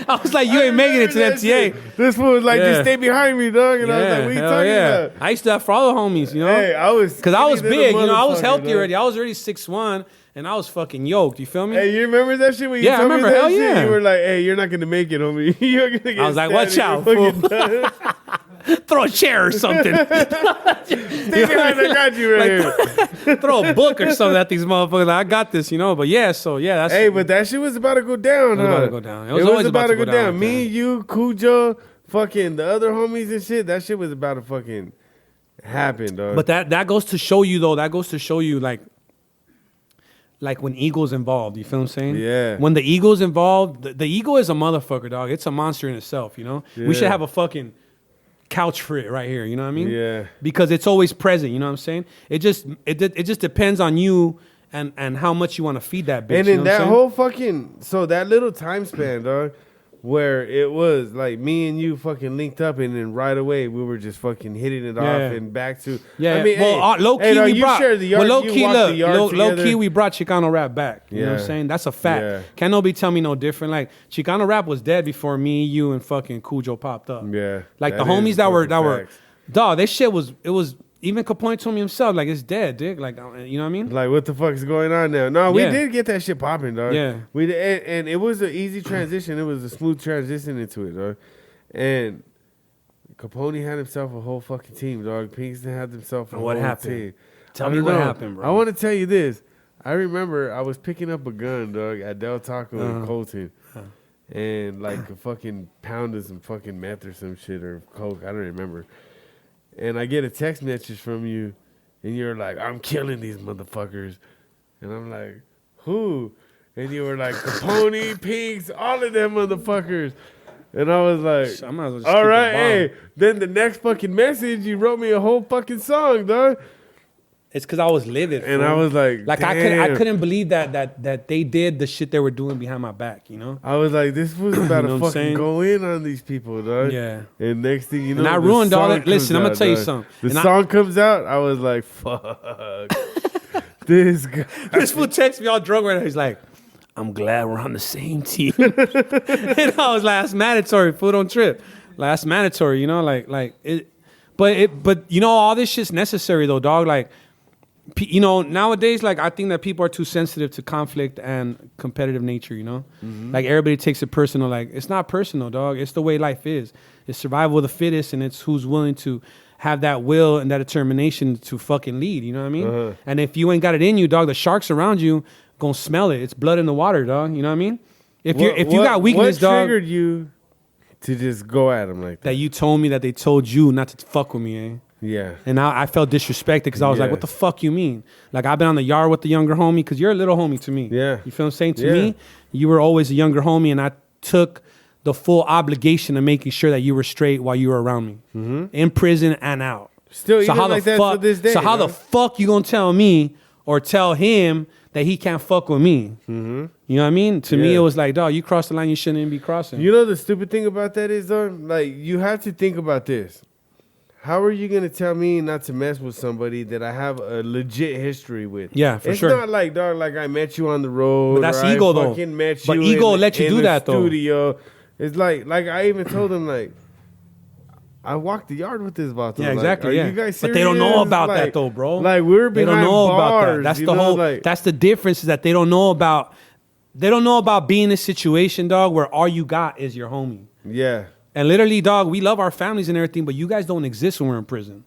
I was like, you ain't making it to the MTA. This fool was like, Yeah. just stay behind me, dog. And I was like, what are you hell talking yeah. about? I used to have for all the homies, you know? Hey, I was Because I was skinny little big, you know, I was motherfucker, healthy dog. already. I was already 6'1", and I was fucking yoked, you feel me? Hey, you remember that shit when you Yeah, I told me remember, that hell shit? yeah. You were like, hey, you're not going to make it, homie. You're going to get I was like, stabbed watch and you're out, fool. fucking done. Throw a chair or something. Stay behind, I got you right here. Throw a book or something at these motherfuckers. Like, I got this, you know? But yeah, so yeah, that's... Hey, but that shit was about to go down, It was huh? about to go down. It was always about to go down like Me, that. you, Cujo, fucking the other homies and shit. That shit was about to fucking happen, dog. But that goes to show you, though, like when ego's involved, you feel what I'm saying? Yeah. When the ego's involved, the ego is a motherfucker, dog. It's a monster in itself, you know? We should Yeah. have a fucking couch for it right here, you know what I mean? Yeah. Because it's always present, you know what I'm saying? It just depends on you and how much you want to feed that bitch. And you in know what that I'm saying? whole fucking, so that little time span, dog, where it was like me and you fucking linked up, and then right away we were just fucking hitting it off and back to. Yeah, I mean, well, hey, low key hey, dog, we you brought. shared the yard, Well, low you key, walked look, the yard low together. key, we brought Chicano rap back. You know what I'm Yeah. saying? That's a fact. Yeah. Can't nobody tell me no different. Like Chicano rap was dead before me, you, and fucking Cujo popped up. Yeah, like the that homies is that were fucking facts. dog. This shit was even Capone told me himself like it's dead, dick. Like you know what I mean? Like, what the fuck is going on now? No, we Yeah. did get that shit popping, dog. Yeah. We did, and it was an easy transition. It was a smooth transition into it, dog. And Capone had himself a whole fucking team, dog. Pinkston had himself a What whole happened? team. Tell I me don't what know. happened, bro. I want to tell you this. I remember I was picking up a gun, dog, at Del Taco in Colton. And like a fucking pound of some fucking meth or some shit or coke. I don't remember. And I get a text message from you, and you're like, I'm killing these motherfuckers. And I'm like, who? And you were like, Capone, Pinks, all of them motherfuckers. And I was like, I might as well just all keep right, the bomb. hey. Then the next fucking message, you wrote me a whole fucking song, dog. It's because I was livid. And fool. I was like, I damn. couldn't believe that they did the shit they were doing behind my back. You know? I was like, this was about You know to what I'm fucking saying? go in on these people, dog. Yeah. And next thing you know, And I the ruined all song that. Listen, comes I'm gonna out, tell you dog. something. The And song comes out, I was like, fuck. This guy. This fool texts me all drunk right now. He's like, I'm glad we're on the same team. And I was like, that's mandatory. Fool, don't trip. Like, that's mandatory, you know? Like it. But you know, all this shit's necessary though, dog. Like, you know, nowadays, like, I think that people are too sensitive to conflict and competitive nature, you know? Like, everybody takes it personal. Like, it's not personal, dog. It's the way life is. It's survival of the fittest, and it's who's willing to have that will and that determination to fucking lead, you know what I mean? And if you ain't got it in you, dog, the sharks around you gonna smell it. It's blood in the water, dog. You know what I mean? If you got weakness, what dog, triggered you to just go at him like that? that you told me that they told you not to fuck with me, eh? Yeah. And I felt disrespected because I was like, Yeah. what the fuck you mean? Like, I've been on the yard with the younger homie because you're a little homie to me. Yeah. You feel what I'm saying? To Yeah. me, you were always a younger homie, and I took the full obligation of making sure that you were straight while you were around me. In prison and out. Still, even like that to this day, So how the dog. fuck you gonna tell me, or tell him that he can't fuck with me. Mm-hmm. You know what I mean? To me, it was like, dog, you crossed the line you shouldn't even be crossing. You know the stupid thing about that is, though? Like, you have to think about this. How are you going to tell me not to mess with somebody that I have a legit history with? Yeah, for sure. It's not like, dog, like I met you on the road. But that's or ego, I though. fucking met But you ego will let you do that, though. Studio. It's like I even told him, like, I walked the yard with this vato. Yeah, exactly. Like, are you guys serious? But they don't know about like, that, though, bro. Like, we're behind They don't know bars, about that. That's you the know, whole. like, That's the difference, is that they don't know about. They don't know about being in a situation, dog, where all you got is your homie. yeah. And literally, dog, we love our families and everything, but you guys don't exist when we're in prison.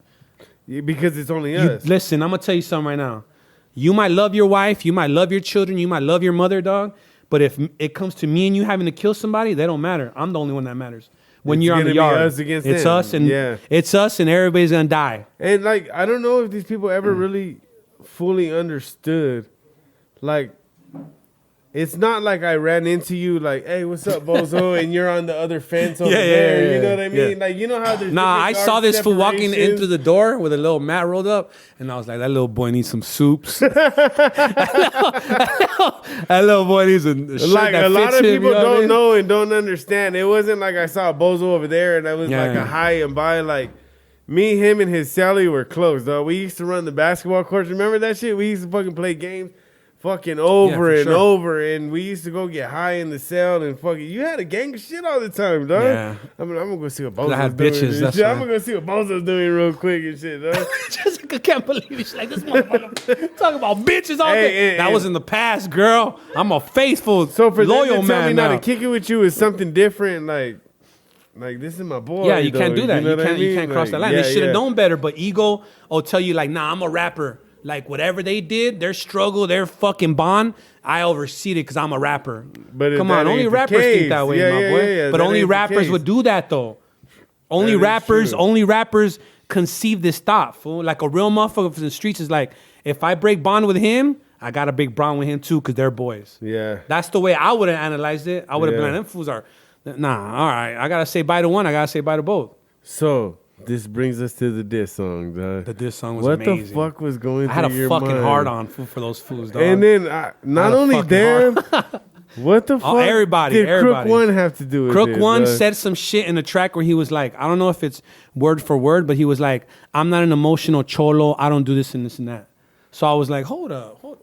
Yeah, because it's only us. Listen, I'm gonna tell you something right now. You might love your wife, you might love your children, you might love your mother, dog. But if it comes to me and you having to kill somebody, they don't matter. I'm the only one that matters. When It's you're on the gonna be yard, us against it's them. us, and Yeah. it's us, and everybody's gonna die. And like, I don't know if these people ever really fully understood. Like, it's not like I ran into you like, hey, what's up, Bozo? And you're on the other fence over there. You know what I mean? yeah. Like, you know how there's Nah, I different saw guard this fool walking separations? into the door with a little mat rolled up, and I was like, that little boy needs some soups. that little boy needs a shirt Like, that a lot fits of him, people you know what I don't mean? know and don't understand. It wasn't like I saw Bozo over there and I was Yeah, like yeah. a high and by. Like, me, him, and his Sally were close, though. We used to run the basketball courts. Remember that shit? We used to fucking play games fucking over for and sure. over. And we used to go get high in the cell and fucking, you had a gang of shit all the time, dog. Yeah. I'm gonna go see what Bozo's I had doing. bitches, and that's shit. why. I'm gonna go see what Bozo's doing real quick and shit, dog. Just like, I can't believe it. She's like, this motherfucker talking about bitches all Hey, day. hey, That hey. was in the past, girl. I'm a faithful, So for loyal them to tell me man not now. to kick it with you is something different, like this is my boy. Yeah, you can't though, do that. know You what I can't. You mean? can't cross Like, that line. yeah, They should have yeah. known better. But ego will tell you like, nah, I'm a rapper. Like whatever they did, their struggle, their fucking bond, I oversee it because I'm a rapper. But if Come that on, only ain't the rappers case, think that way, yeah, my yeah, boy. yeah, But that only ain't the rappers case. would do that though. Only That is rappers, true. only rappers conceive this thought. Fool. Like a real motherfucker from the streets is like, if I break bond with him, I got to break bond with him too because they're boys. Yeah. That's the way I would have analyzed it. I would have Yeah. been like, them fools are, nah, all right. I got to say bye to one. I got to say bye to both. So this brings us to the diss song, dog. The diss song was what amazing. the fuck was going I had through a your fucking mind? hard on for those fools, dog. And then not had a only fucking them, what the fuck everybody, did everybody. Crook One have to do with Crook it? One dog? said some shit in the track where he was like, I don't know if it's word for word, but he was like, I'm not an emotional cholo. I don't do this and this and that. So I was like, hold up. Hold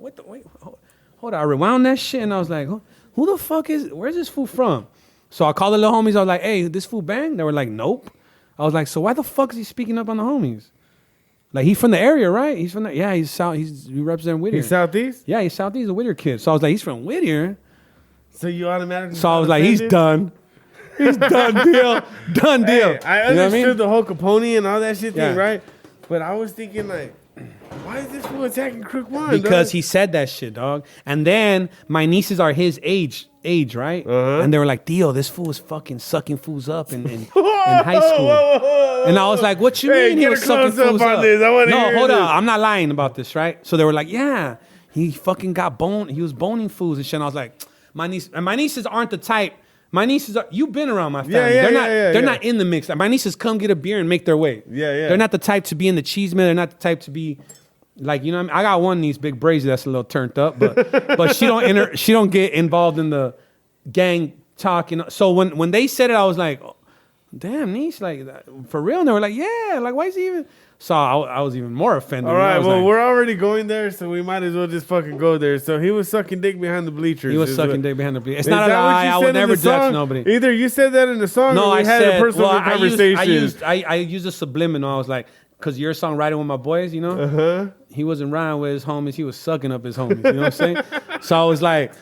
up. I rewound that shit and I was like, who the fuck where's this fool from? So I called the little homies. I was like, hey, this fool bang? They were like, nope. I was like, so why the fuck is he speaking up on the homies? Like, he's from the area, right? He's from the, yeah, he's south. He represents Whittier. He's Southeast? Yeah, he's Southeast, a Whittier kid. So I was like, he's from Whittier. So you automatically So I was got like, he's offended? done. He's done deal. Done deal. Hey, I You know what understood the whole Capone and all that shit thing, Yeah. right? But I was thinking like, why is this fool attacking Crook One? Because dog? he said that shit, dog. And then my nieces are his age, right? Uh-huh. And they were like, Dio, this fool is fucking sucking fools up in high school. And I was like, what you Hey, mean he get was a sucking close-up fools on up? this. I wanna No, hear hold this. on. I'm not lying about this, right? So they were like, yeah, he fucking got boned. He was boning fools and shit. And I was like, my nieces aren't the type. My nieces are. You've been around my family. yeah, They're yeah. not in the mix. My nieces come get a beer and make their way. Yeah, yeah. They're not the type to be in the cheese mill. They're not the type to be like, you know what I mean? I got one niece, Big Brazy, that's a little turned up, but she don't get involved in the gang talk. You know? So when they said it, I was like, oh, damn, niece, like for real? And they were like, yeah, like why is he even? So I was even more offended. All You know? I right, was well, like, we're already going there, so we might as well just fucking go there. So he was sucking dick behind the bleachers. he was is sucking what- dick behind the bleachers. It's Is not a that what lie. you I said would in never the do that to song? nobody. Either you said that in the song, No, or we I had said, a personal well, conversation. I used a subliminal. I was like, because you're songwriting with my boys, you know? Uh-huh. He wasn't riding with his homies. He was sucking up his homies. You know what I'm saying? So I was like,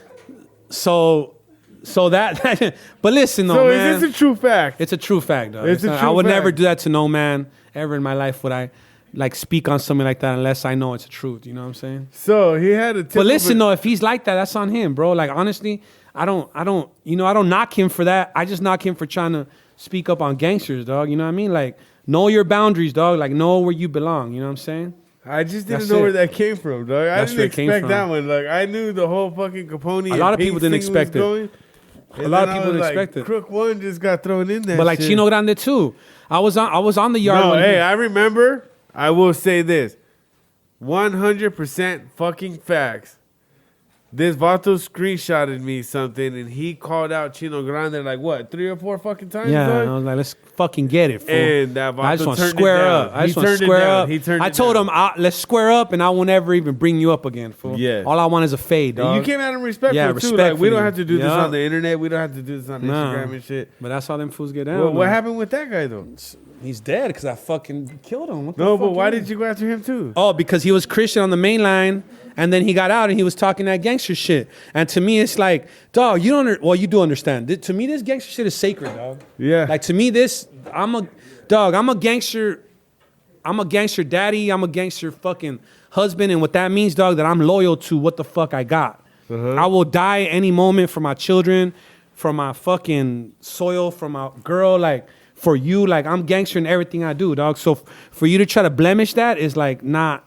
so that, but listen though, So man. is this a true fact? It's a true fact, though. It's a I true would never fact. do that to no man ever in my life. Would I like speak on something like that unless I know it's the truth? You know what I'm saying? So he had a. But listen, though, if he's like that, that's on him, bro. Like honestly, I don't, you know, I don't knock him for that. I just knock him for trying to speak up on gangsters, dog. You know what I mean? Like know your boundaries, dog. Like know where you belong. You know what I'm saying? I just didn't That's know it. where that came from, dog. I That's didn't where it came expect from. that one. Like I knew the whole fucking Capone. A and lot of Pink people didn't thing was expect it. going, A and lot of then I people was didn't like, expect it. Crook One just got thrown in there. But like shit. Chino Grande too. I was on the yard. No, when he- hey, I remember. I will say this. 100% fucking facts. This Vato screenshotted me something, and he called out Chino Grande like what 3 or 4 fucking times. Yeah, dog? I was like, let's fucking get it, fool. And that Vato I just want to turned it square down. up. I just He want to turned it square down. up. He turned I it told down. him, let's square up, and I will never even bring you up again, fool. Yeah. All I want is a fade, dog. You came at him respectful Yeah, too. Like, we respectfully. don't have to do this Yeah. on the internet. We don't have to do this on Nah. Instagram and shit. But that's how them fools get down. Well, what man. happened with that guy though? He's dead because I fucking killed him. What the No, fuck but why you mean? did you go after him too? Oh, because he was Christian on the main line, and then he got out and he was talking that gangster shit. And to me, it's like, dog, you don't. Well, you do understand. To me, this gangster shit is sacred, dog. Yeah. Like to me, I'm a gangster. I'm a gangster daddy. I'm a gangster fucking husband, and what that means, dog, that I'm loyal to what the fuck I got. I will die any moment for my children, for my fucking soil, for my girl, like. For you, like I'm gangster in everything I do, dog. So for you to try to blemish that is like not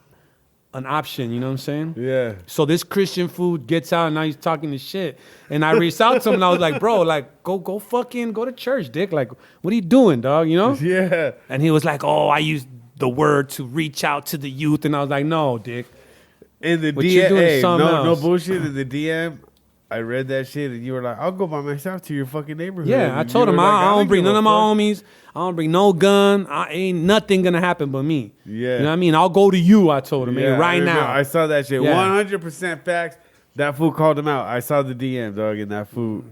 an option. You know what I'm saying? Yeah. So this Christian food gets out and now he's talking this shit. And I reached out to him and I was like, bro, like go to church, dick. Like, what are you doing, dog? You know? Yeah. And he was like, oh, I used the word to reach out to the youth. And I was like, no, dick. In the What you doing is DM, something no else. bullshit. In the DM, I read that shit, and you were like, "I'll go by myself to your fucking neighborhood." Yeah, I And told you him were like, I don't bring give none a of my fuck. homies. I don't bring no gun. Ain't nothing gonna happen but me. Yeah. You know what I mean? I'll go to you, I told him, Yeah, man, I right remember. now. I saw that shit. Yeah. 100% facts. That fool called him out. I saw the DM, dog, in that fool.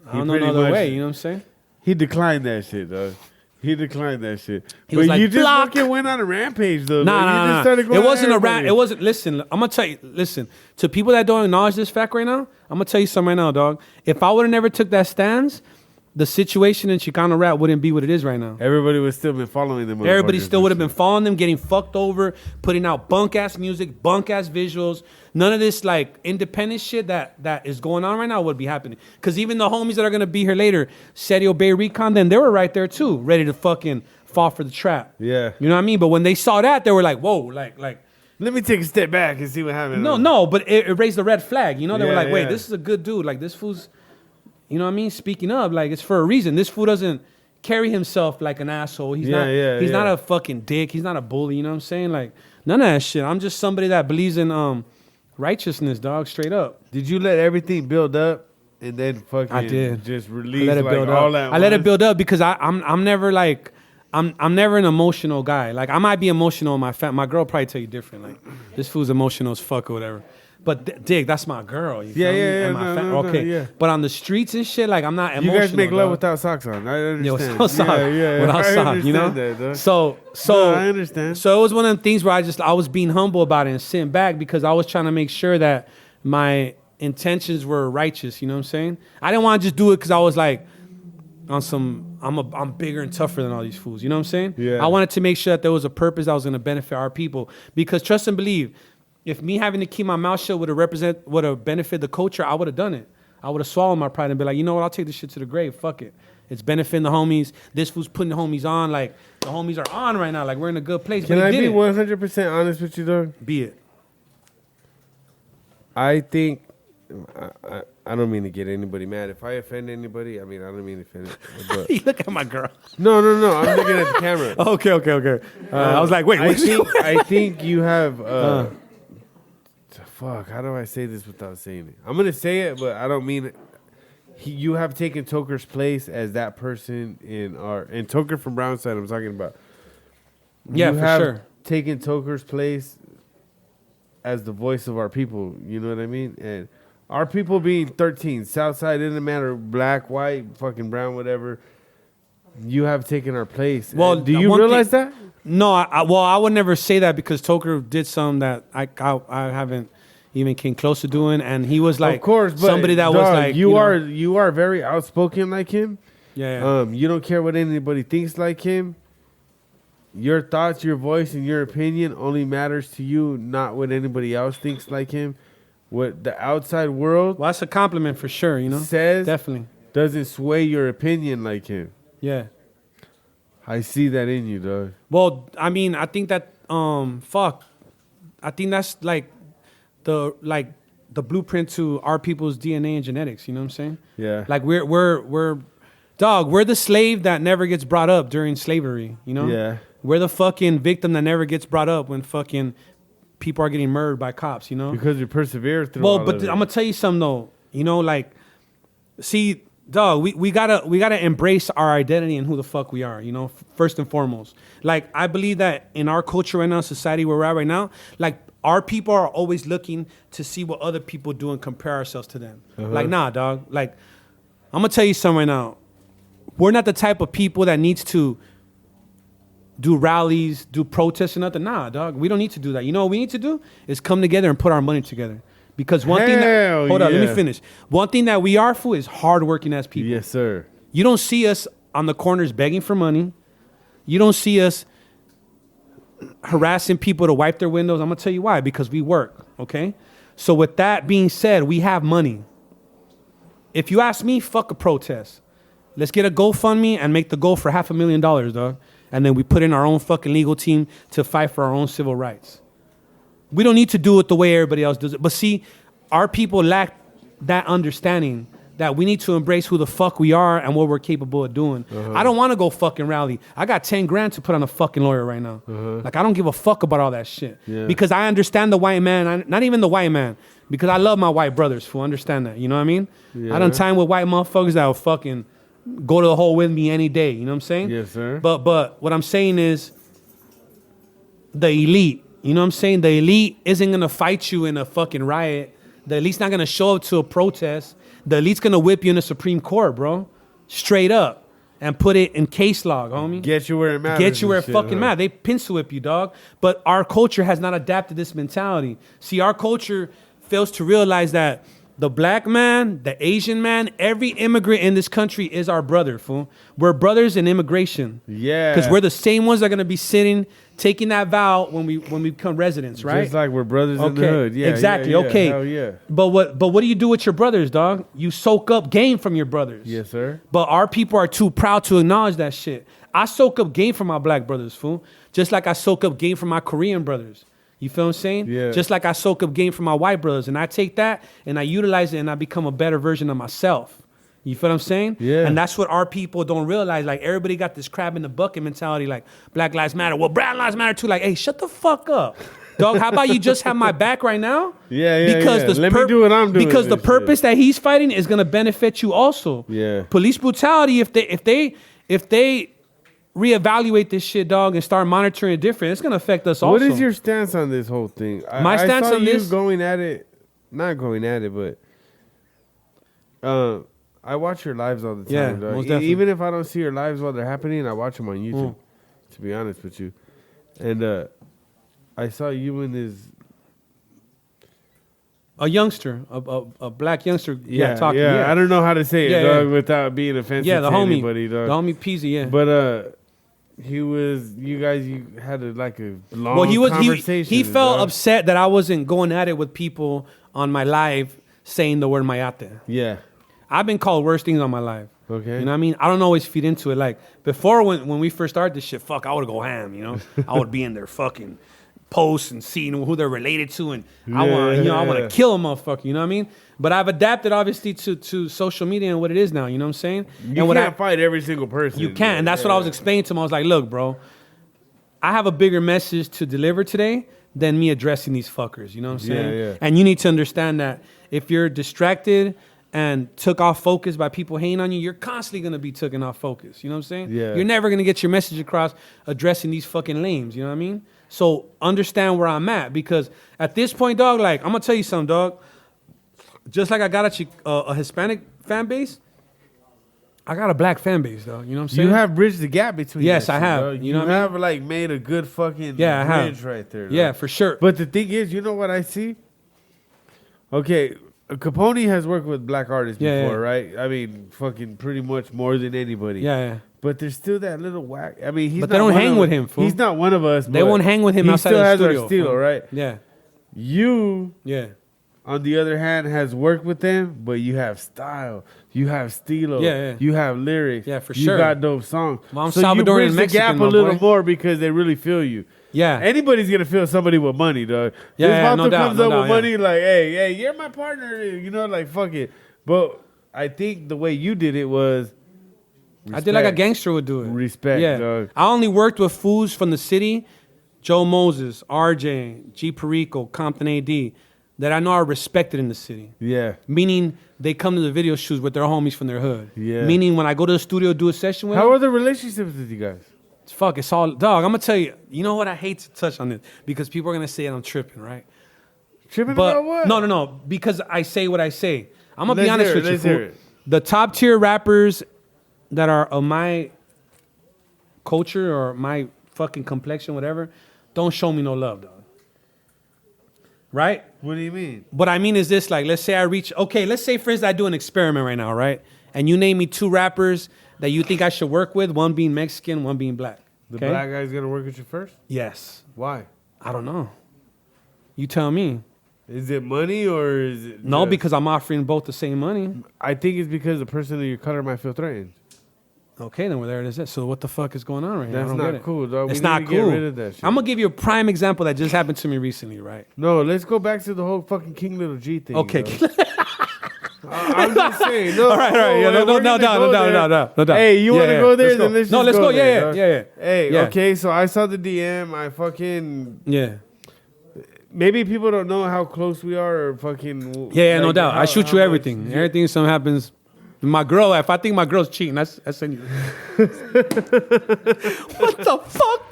I don't know no other way, you know what I'm saying? He declined that shit, dog. He declined that shit. He was like, you just "Block." fucking went on a rampage, though. Nah, man. You just nah. started going It wasn't at a rant. everybody. It wasn't. Listen, I'm gonna tell you. Listen, to people that don't acknowledge this fact right now, I'm gonna tell you something right now, dog. If I would have never took that stance, the situation in Chicano rap wouldn't be what it is right now. Everybody would still been following them. Everybody motherfuckers still and would have been shit. following them, getting fucked over, putting out bunk ass music, bunk ass visuals. None of this like independent shit that is going on right now would be happening. Cause even the homies that are gonna be here later, Serio Bay Recon, then they were right there too, ready to fucking fall for the trap. Yeah. You know what I mean? But when they saw that, they were like, whoa, like. Let me take a step back and see what happened. No, but it raised the red flag. You know, they were Yeah, like, wait, yeah. this is a good dude. Like, this fool's, you know what I mean? Speaking up, like, it's for a reason. This fool doesn't carry himself like an asshole. He's not a fucking dick. He's not a bully. You know what I'm saying? Like, none of that shit. I'm just somebody that believes in righteousness, dog, straight up. Did you let everything build up and then fucking I did. just I release let it like build all up. that? I let it build up because I'm never like I'm never an emotional guy. Like I might be emotional in my girl probably tell you different. Like this fool's emotional as fuck or whatever. But dig, that's my girl. You Yeah, feel me? yeah, And yeah, my no, okay. yeah. But on the streets and shit, like I'm not emotional. You guys make love dog. without socks on. I understand. Yeah, without socks. Yeah. Without I socks, you know. understand that, dog. So No, I understand. So it was one of them things where I was being humble about it and sitting back because I was trying to make sure that my intentions were righteous. You know what I'm saying? I didn't want to just do it because I was like on some. I'm bigger and tougher than all these fools. You know what I'm saying? Yeah. I wanted to make sure that there was a purpose that was going to benefit our people because trust and believe. If me having to keep my mouth shut would have benefit the culture, I would have done it. I would have swallowed my pride and be like, you know what? I'll take this shit to the grave. Fuck it. It's benefiting the homies. This fool's putting the homies on. Like the homies are on right now. Like we're in a good place. Can but I he be didn't. 100% honest with you, dog? Be it. I think I don't mean to get anybody mad. If I offend anybody, I mean I don't mean to offend. But You look at my girl. no. I'm looking at the camera. Okay. I was like, wait. I think you have. Fuck. How do I say this without saying it? I'm gonna say it, but I don't mean it. You have taken Toker's place as that person and Toker from Brownside. I'm talking about. Yeah, you for have sure. taken Toker's place as the voice of our people. You know what I mean? And our people being 13, Southside, it doesn't matter, black, white, fucking brown, whatever. You have taken our place. Well, And do you one realize thing- that? No, I would never say that because Toker did something that I haven't even came close to doing, and he was like, of course, but somebody that was dog, like, you are very outspoken like him. Yeah. You don't care what anybody thinks like him. Your thoughts, your voice, and your opinion only matters to you, not what anybody else thinks like him. What the outside world Well, that's a compliment for sure. You know, says definitely. doesn't sway your opinion like him. Yeah. I see that in you, dog. Well, I mean, I think that I think that's like the blueprint to our people's DNA and genetics. You know what I'm saying? Yeah. Like we're the slave that never gets brought up during slavery. You know? Yeah. We're the fucking victim that never gets brought up when fucking people are getting murdered by cops, you know? Because you persevere through Well, all but of it. I'm gonna tell you something though. You know, like, see, dog, we gotta embrace our identity and who the fuck we are. You know, first and foremost. Like, I believe that in our culture right now, society where we're at right now, like, our people are always looking to see what other people do and compare ourselves to them. Like, nah, dog. Like, I'm gonna tell you something right now. We're not the type of people that needs to do rallies, do protests and nothing. Nah, dog. We don't need to do that. You know what we need to do is come together and put our money together. Because one thing that, hold on, let me finish. One thing that we are for is hardworking as people. Yes, sir. You don't see us on the corners begging for money. You don't see us harassing people to wipe their windows. I'm gonna tell you why. Because we work. Okay. So with that being said, we have money. If you ask me, fuck a protest. Let's get a GoFundMe and make the goal for $500,000, dog. And then we put in our own fucking legal team to fight for our own civil rights. We don't need to do it the way everybody else does it. But see, our people lack that understanding that we need to embrace who the fuck we are and what we're capable of doing. I don't want to go fucking rally. I got 10 grand to put on a fucking lawyer right now. Like, I don't give a fuck about all that shit. Because I understand the white man. Not even the white man. Because I love my white brothers, fool. Understand that. You know what I mean? I done time with white motherfuckers that will fucking go to the hole with me any day. You know what I'm saying? Yes, sir. But what I'm saying is the elite. You know what I'm saying? The elite isn't going to fight you in a fucking riot. The elite's not going to show up to a protest. The elite's going to whip you in the Supreme Court, bro. Straight up. And put it in case log, homie. Get you where it matters. Get you where it fucking matters. They pencil whip you, dog. But our culture has not adapted this mentality. See, our culture fails to realize that the black man, the Asian man, every immigrant in this country is our brother, fool. We're brothers in immigration. Yeah. Because we're the same ones that are going to be sitting, taking that vow when we become residents, right? Just like we're brothers in the hood. Yeah, exactly. Yeah, yeah. Okay. Hell yeah. But what do you do with your brothers, dog? You soak up game from your brothers. Yes, sir. But our people are too proud to acknowledge that shit. I soak up game from my black brothers, fool. Just like I soak up game from my Korean brothers. You feel what I'm saying? Yeah. Just like I soak up game from my white brothers. And I take that and I utilize it and I become a better version of myself. You feel what I'm saying? Yeah. And that's what our people don't realize. Like, everybody got this crab in the bucket mentality, like, Black Lives Matter. Well, Brown Lives Matter too. Like, hey, shut the fuck up. Dog, how about you just have my back right now? Yeah. Because Let me do what I'm doing. Because the purpose that he's fighting is going to benefit you also. Yeah. Police brutality, if they reevaluate this shit, dog, and start monitoring it different, it's gonna affect us also. What is your stance on this whole thing? My stance I saw on you this, going at it, not going at it, but I watch your lives all the time. Yeah, dog. most definitely. Even if I don't see your lives while they're happening, I watch them on YouTube. To be honest with you, and I saw you in this. a youngster, a black youngster, talking. I don't know how to say it, Yeah, dog, yeah. without being offensive Yeah, the to homie, anybody, dog. the homie Peasy, yeah. But you guys had a long Well, conversation. he felt dog. upset that I wasn't going at it with people on my live saying the word mayate. Yeah. I've been called worse things on my live. Okay. You know what I mean? I don't always feed into it. Like, before when we first started this shit, fuck, I would go ham, you know? I would be in their fucking posts and seeing who they're related to, and I want to kill a motherfucker, you know what I mean? But I've adapted obviously to social media and what it is now, you know what I'm saying? You and can't fight every single person. You can't, and that's what I was explaining to him. I was like, look, bro, I have a bigger message to deliver today than me addressing these fuckers, you know what I'm saying? Yeah. And you need to understand that if you're distracted and took off focus by people hating on you, you're constantly going to be taken off focus, you know what I'm saying? Yeah. You're never going to get your message across addressing these fucking lames, you know what I mean? So understand where I'm at, because at this point, dog, like, I'm going to tell you something, dog. Just like I got a Hispanic fan base, I got a black fan base, dog. You know what I'm saying? You have bridged the gap between. Yes, that I shit, have. dog. You know what I mean? have made a good fucking Yeah, I have. bridge right there. Yeah, dog. for sure. But the thing is, you know what I see? Okay, Capone has worked with black artists Yeah, before, yeah. right? I mean, fucking pretty much more than anybody. Yeah. But there's still that little whack. I mean, he's But not they don't one hang of- with him, fool. He's not one of us. They but won't hang with him he outside still of the has studio, our steel, fool. right? Yeah. You, Yeah. on the other hand, has worked with them, but you have style. You have stilo. Yeah. You have lyrics. Yeah, for you sure. You got dope songs. Well, I'm so you Salvadorian bridge the Mexican, gap a my little boy. more because they really feel you. Yeah. Anybody's gonna feel somebody with money, dog. Yeah, This yeah, vato no doubt, comes no up doubt, with yeah. money, like, hey, you're my partner. You know, like, fuck it. But I think the way you did it was, I did like a respect. gangster would do it. Respect, Yeah. dog. I only worked with fools from the city Joe Moses, RJ, G Perico, Compton AD, that I know are respected in the city. Yeah. Meaning they come to the video shoots with their homies from their hood. Yeah. Meaning when I go to the studio do a session with How them, are the relationships with you guys? fuck, it's all dog. I'm gonna tell you. You know what? I hate to touch on this because people are gonna say I'm tripping, right? Tripping But about what? no. Because I say what I say. I'm gonna be Let's honest hear it, with you. let's hear Fool. it. The top tier rappers that are of my culture or my fucking complexion, whatever, don't show me no love, dog. Right? What do you mean? What I mean is this, like, let's say let's say for instance I do an experiment right now, right? And you name me 2 rappers that you think I should work with, one being Mexican, one being black. The okay? black guy's gonna work with you first? Yes. Why? I don't know. You tell me. Is it money or is it No, just- because I'm offering both the same money. I think it's because the person of your color might feel threatened. Okay, then there it is. So what the fuck is going on right now? I That's don't not get it. cool, dog. We It's need not to cool. get rid of that shit. I'm gonna give you a prime example that just happened to me recently, right? No, let's go back to the whole fucking King Little G thing. Okay. dog. I'm just saying. No, All right. Yeah, we're gonna go there. no. Hey, you Yeah, want to yeah, go there? let's Then go. let's No, just let's go. there, Yeah. dog. Hey, Yeah. okay. So I saw the DM. I fucking Yeah. maybe people don't know how close we are or fucking. Yeah, no like, doubt. I shoot how you much- everything. Everything something happens. My girl, if I think my girl's cheating, I send you. What the fuck?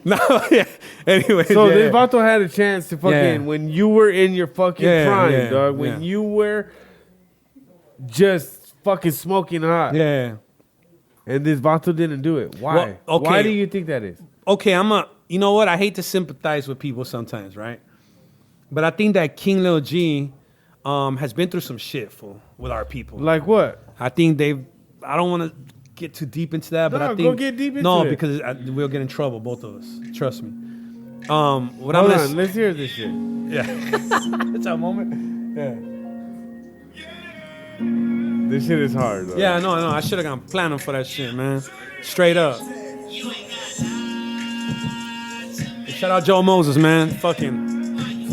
No, yeah. Anyway, So yeah, this yeah. Vato had a chance to fucking Yeah. when you were in your fucking Yeah, prime, yeah, dog. When yeah. you were just fucking smoking hot, Yeah. and this Vato didn't do it. Why? Well, okay. Why do you think that is? Okay, you know what? I hate to sympathize with people sometimes, right? But I think that King Lil G has been through some shit, fool, with our people. Like what? I think I don't want to get too deep into that, but No, I go think get deep into no, it. because we'll get in trouble, both of us. Trust me. What Hold I'm on, let's hear this shit. yeah, it's our moment. Yeah, This shit is hard, though. yeah, I know. I should have gone planning for that shit, man. Straight up. Shout out Joe Moses, man. Fucking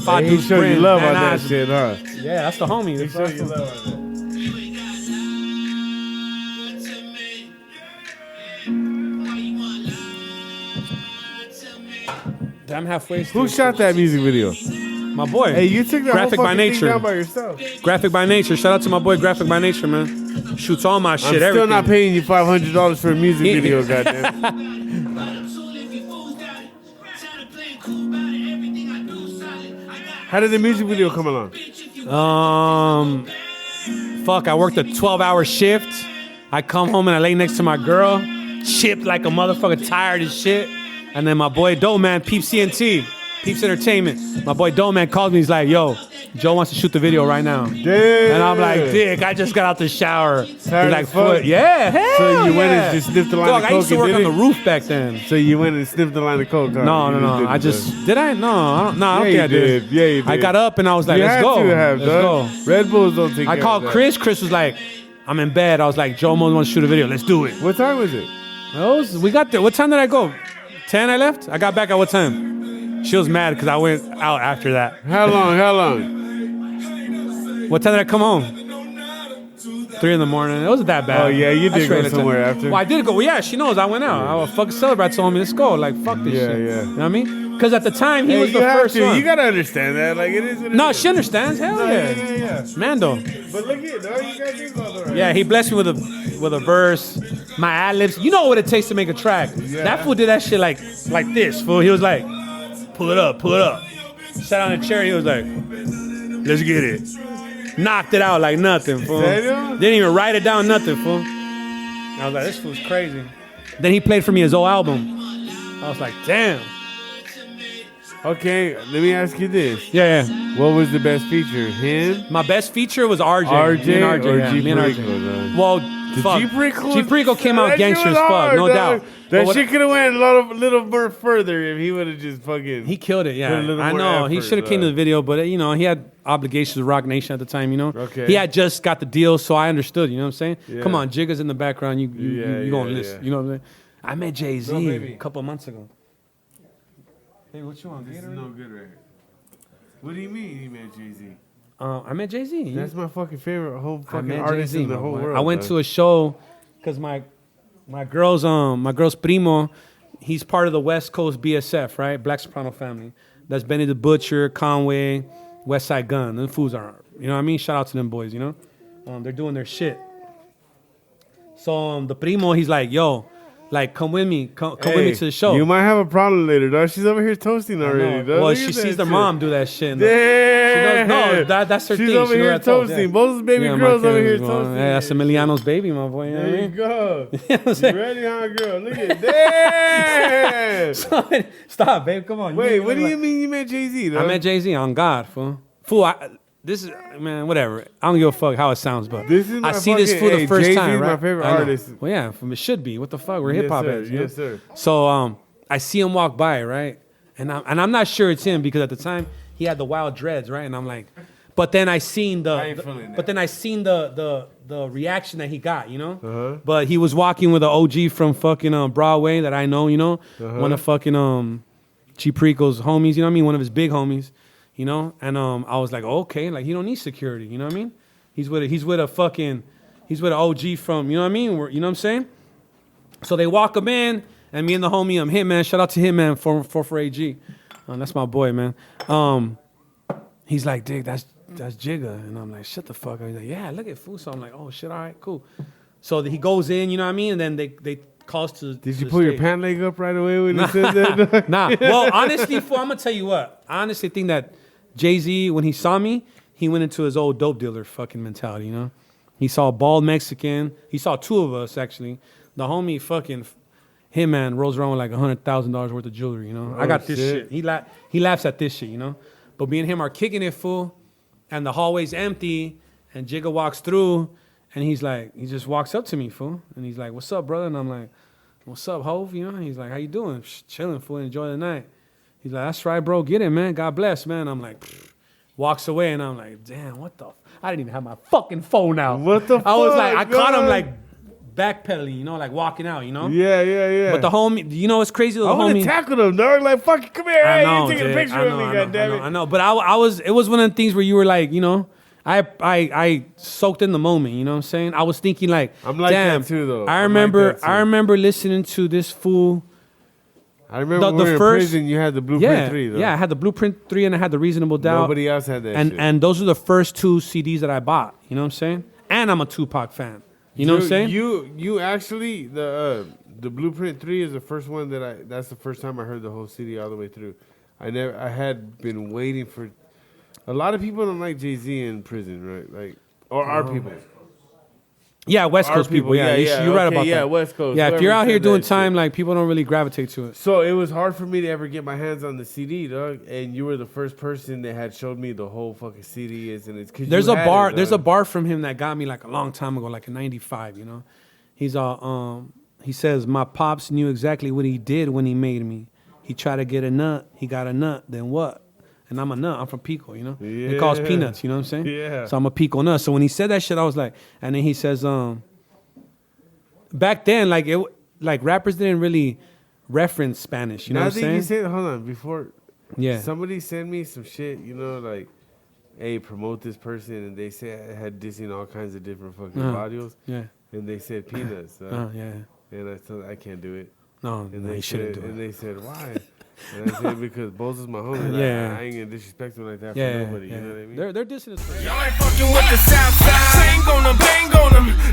Hey, he showed you love on that shit, huh? Yeah, that's the homie. He That's showed you awesome. love on that. I'm halfway. Who shot that music video? My boy. Hey, you took that Graphic whole by fucking thing Nature. down by yourself. Graphic by Nature. Shout out to my boy Graphic by Nature, man. Shoots all my shit. I'm still everything. not paying you $500 for a music He- video, goddamn. How did the music video come along? Fuck, I worked a 12-hour shift. I come home and I lay next to my girl, chipped like a motherfucker, tired as shit. And then my boy Doe Man, Peeps CNT, Peeps Entertainment. My boy Doe Man calls me, he's like, yo, Joe wants to shoot the video right now. Damn. And I'm like, dick, I just got out the shower. He's Tired like, as fuck. "Foot." Yeah, hell So you went yeah. and just sniffed the line Dog, of I used to coke work and on did the it? roof back then. So you went and sniffed the line of coke, huh? No, You no. didn't, I just did. I don't Yeah, think I you did. did. Yeah, you I did. got up and I was like, You let's had go. to have, Let's dog. go. Red Bulls don't take I care called of that. Chris. Chris was like, I'm in bed. I was like, Joe Mo wants to shoot a video. Let's do it. What time was it? We got there. What time did I go? 10 I left? I got back at what time? She was mad because I went out after that. How long? What time did I come home? 3 in the morning. It wasn't that bad. Oh, yeah, you I did straight go at somewhere 10. after. Well, I did go. Well, yeah, she knows I went out. I was fucking celebrate. Told me, let's go. Like, fuck this Yeah, shit. yeah. You know what I mean? Because at the time, he Hey, was the you have first to. one. You gotta understand that. Like, it is what it No, is. she understands. Hell No, yeah. yeah. Mando. But look at dog. You gotta think about that. Yeah, he blessed me with a verse, my ad libs. You know what it takes to make a track. Yeah. That fool did that shit like this, fool. He was like, pull it up. Sat on a chair, he was like, let's get it. Knocked it out like nothing, fool. Serio? Didn't even write it down, nothing, fool. I was like, this fool's crazy. Then he played for me his whole album. I was like, damn. Okay, let me ask you this. Yeah. What was the best feature? Him? My best feature was RJ. RJ Me and RJ, or yeah. G Me and Perico, RJ. dog? Well, fuck. G Perico G Perico came out that shit gangster was as fuck, hard, no dog. doubt. That But what- shit could have went a little more further if he would have just fucking. He killed it, yeah. Put a little I more know. He effort, should have came to dog. the video, but you know, he had obligations to Rock Nation at the time, you know. Okay. He had just got the deal, so I understood, you know what I'm saying? Yeah. Come on, Jigga's in the background, you gonna yeah, listen, yeah. you know what I'm saying? I met Jay-Z No, baby. a couple months ago. Hey, what you want? This is no good right here. What do you mean he met Jay-Z? I met Jay-Z. That's my fucking favorite whole I fucking met artist Jay-Z, in the my whole boy. world. I went to a show because my girl's primo, he's part of the West Coast BSF, right? Black Soprano family. That's Benny the Butcher, Conway, West Side Gun. Them fools are, you know what I mean? Shout out to them boys, you know? They're doing their shit. So the primo, he's like, yo, like, come with me. Come with me to the show. You might have a problem later, dog. She's over here toasting already, dog. Well, she sees their mom do that shit. Damn. She knows, no, that's her thing. She's over here toasting. Bozo's baby girl's over here toasting. Yeah, that's Emiliano's baby, my boy. You know there you go. You ready, huh, girl? Look at that. Stop, babe. Come on. Wait, what do you mean you met Jay-Z, dog? I met Jay-Z on God, fool. Fool, this is, man, whatever. I don't give a fuck how it sounds, but this is I see this fool the first Jay-Z's time, right? my favorite artist. Well, yeah, it should be. What the fuck? We're hip-hop heads. Yes, sir. So I see him walk by, right? And I'm not sure it's him because at the time he had the wild dreads, right? And I'm like, but then I seen the reaction that he got, you know? Uh-huh. But he was walking with an OG from fucking Broadway that I know, you know? Uh-huh. One of fucking Chiprico's homies, you know what I mean? One of his big homies. You know, and I was like, okay, like he don't need security. You know what I mean? He's with an OG from, you know what I mean? You know what I'm saying? So they walk him in, and me and the homie, Hitman. Shout out to Hitman, 44AG. That's my boy, man. He's like, dig, that's Jigga, and I'm like, shut the fuck up. He's like, yeah, look at food. So I'm like, oh shit, all right, cool. So he goes in, you know what I mean? And then they calls to. Did you pull your pant leg up right away when he said that? Nah. Well, honestly, fool, I'm gonna tell you what. I honestly think that Jay-Z, when he saw me, he went into his old dope dealer fucking mentality, you know? He saw a bald Mexican. He saw two of us, actually. The homie fucking Hitman rolls around with like $100,000 worth of jewelry, you know? I got this shit. He laughs at this shit, you know? But me and him are kicking it, fool, and the hallway's empty, and Jigga walks through, and he's like, he just walks up to me, fool, and he's like, what's up, brother? And I'm like, what's up, Hov? You know? He's like, how you doing? Chilling, fool, enjoy the night. He's like, that's right, bro. Get it, man. God bless, man. I'm like, pfft. Walks away, and I'm like, damn, what the? I didn't even have my fucking phone out. What the fuck? I was like, I caught him like backpedaling, you know, like walking out, you know? Yeah. But the homie, you know what's crazy? The I would homie have tackled him, dog. Like, fuck, come here. I know, you taking a picture of me, goddammit. I know. But it was one of the things where you were like, you know, I soaked in the moment, you know what I'm saying? I was thinking like, I'm like damn, that too, though. I remember listening to this fool. I remember when we were in prison, you had the Blueprint 3, though. Yeah, I had the Blueprint 3 and I had the Reasonable Doubt. Nobody else had that shit. And those are the first two CDs that I bought, you know what I'm saying? And I'm a Tupac fan. You know what I'm saying? You actually, the Blueprint 3 is the first one that's the first time I heard the whole CD all the way through. I had been waiting for, a lot of people don't like Jay-Z in prison, right? Like, or our people. Yeah, West Coast people. Yeah, you're right about that. Yeah, West Coast. Yeah, if you're out here doing time, like, people don't really gravitate to it. So it was hard for me to ever get my hands on the CD, dog. And you were the first person that had showed me the whole fucking CD. There's a bar from him that got me like a long time ago, like in '95. You know, he says my pops knew exactly what he did when he made me. He tried to get a nut, he got a nut. Then what? And I'm a nut. I'm from Pico, you know? Yeah. They call us peanuts, you know what I'm saying? Yeah. So I'm a Pico nut. So when he said that shit, I was like, and then he says, back then, like rappers didn't really reference Spanish, you know what I'm saying? You said, hold on, before, yeah, somebody sent me some shit, you know, like, hey, promote this person, and they said I had dissing all kinds of different fucking audios. Yeah. And they said peanuts. Yeah. And I said, I can't do it. No, and you shouldn't do it. And they said, why? And I said, because Bozo's my homie. Like, Yeah. I ain't gonna disrespect him like that Yeah, for nobody. yeah. You know what I mean? They're dissing us. Y'all ain't fucking with the south side. Bang on them,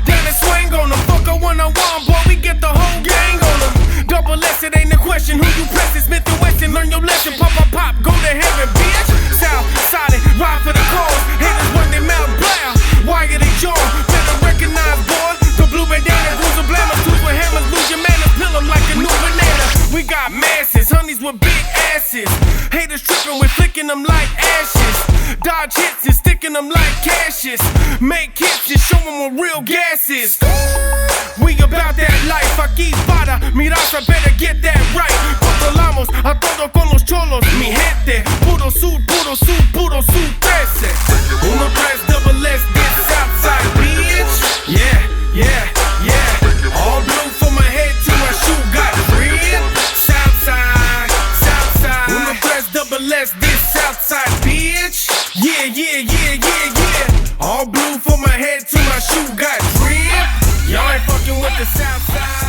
down and swing on them. Fuck a one-on-one, boy, we get the whole gang on them. Double S, it ain't a question. Who you pressing? Smith and Wesson, learn your lesson. Pop, pop, pop, go to heaven, bitch. South side, ride for the cause. Haters run their mouth, blow. Why are they jaw? Better recognize, boy. The blue bandana, blues and blammers. Tools with hammers, lose your manners. Pill them like a new banana. We got masses, honeys with big asses. Haters tripping, we're flicking them like ashes. Dodge hits and sticking them like cashes. Make hits and show them what real gas is. We about that life, aquí para mi raza, better get that right. Controlamos a todo con los cholos, mi gente. Puro sud, 13. Uno tres double S, this outside, bitch. Yeah. All blue from my head to my shoe, got red. Southside. Uno tres double S, this Southside, bitch. Yeah. All blue from my head to my shoe, got drip. Y'all ain't fucking with the Southside.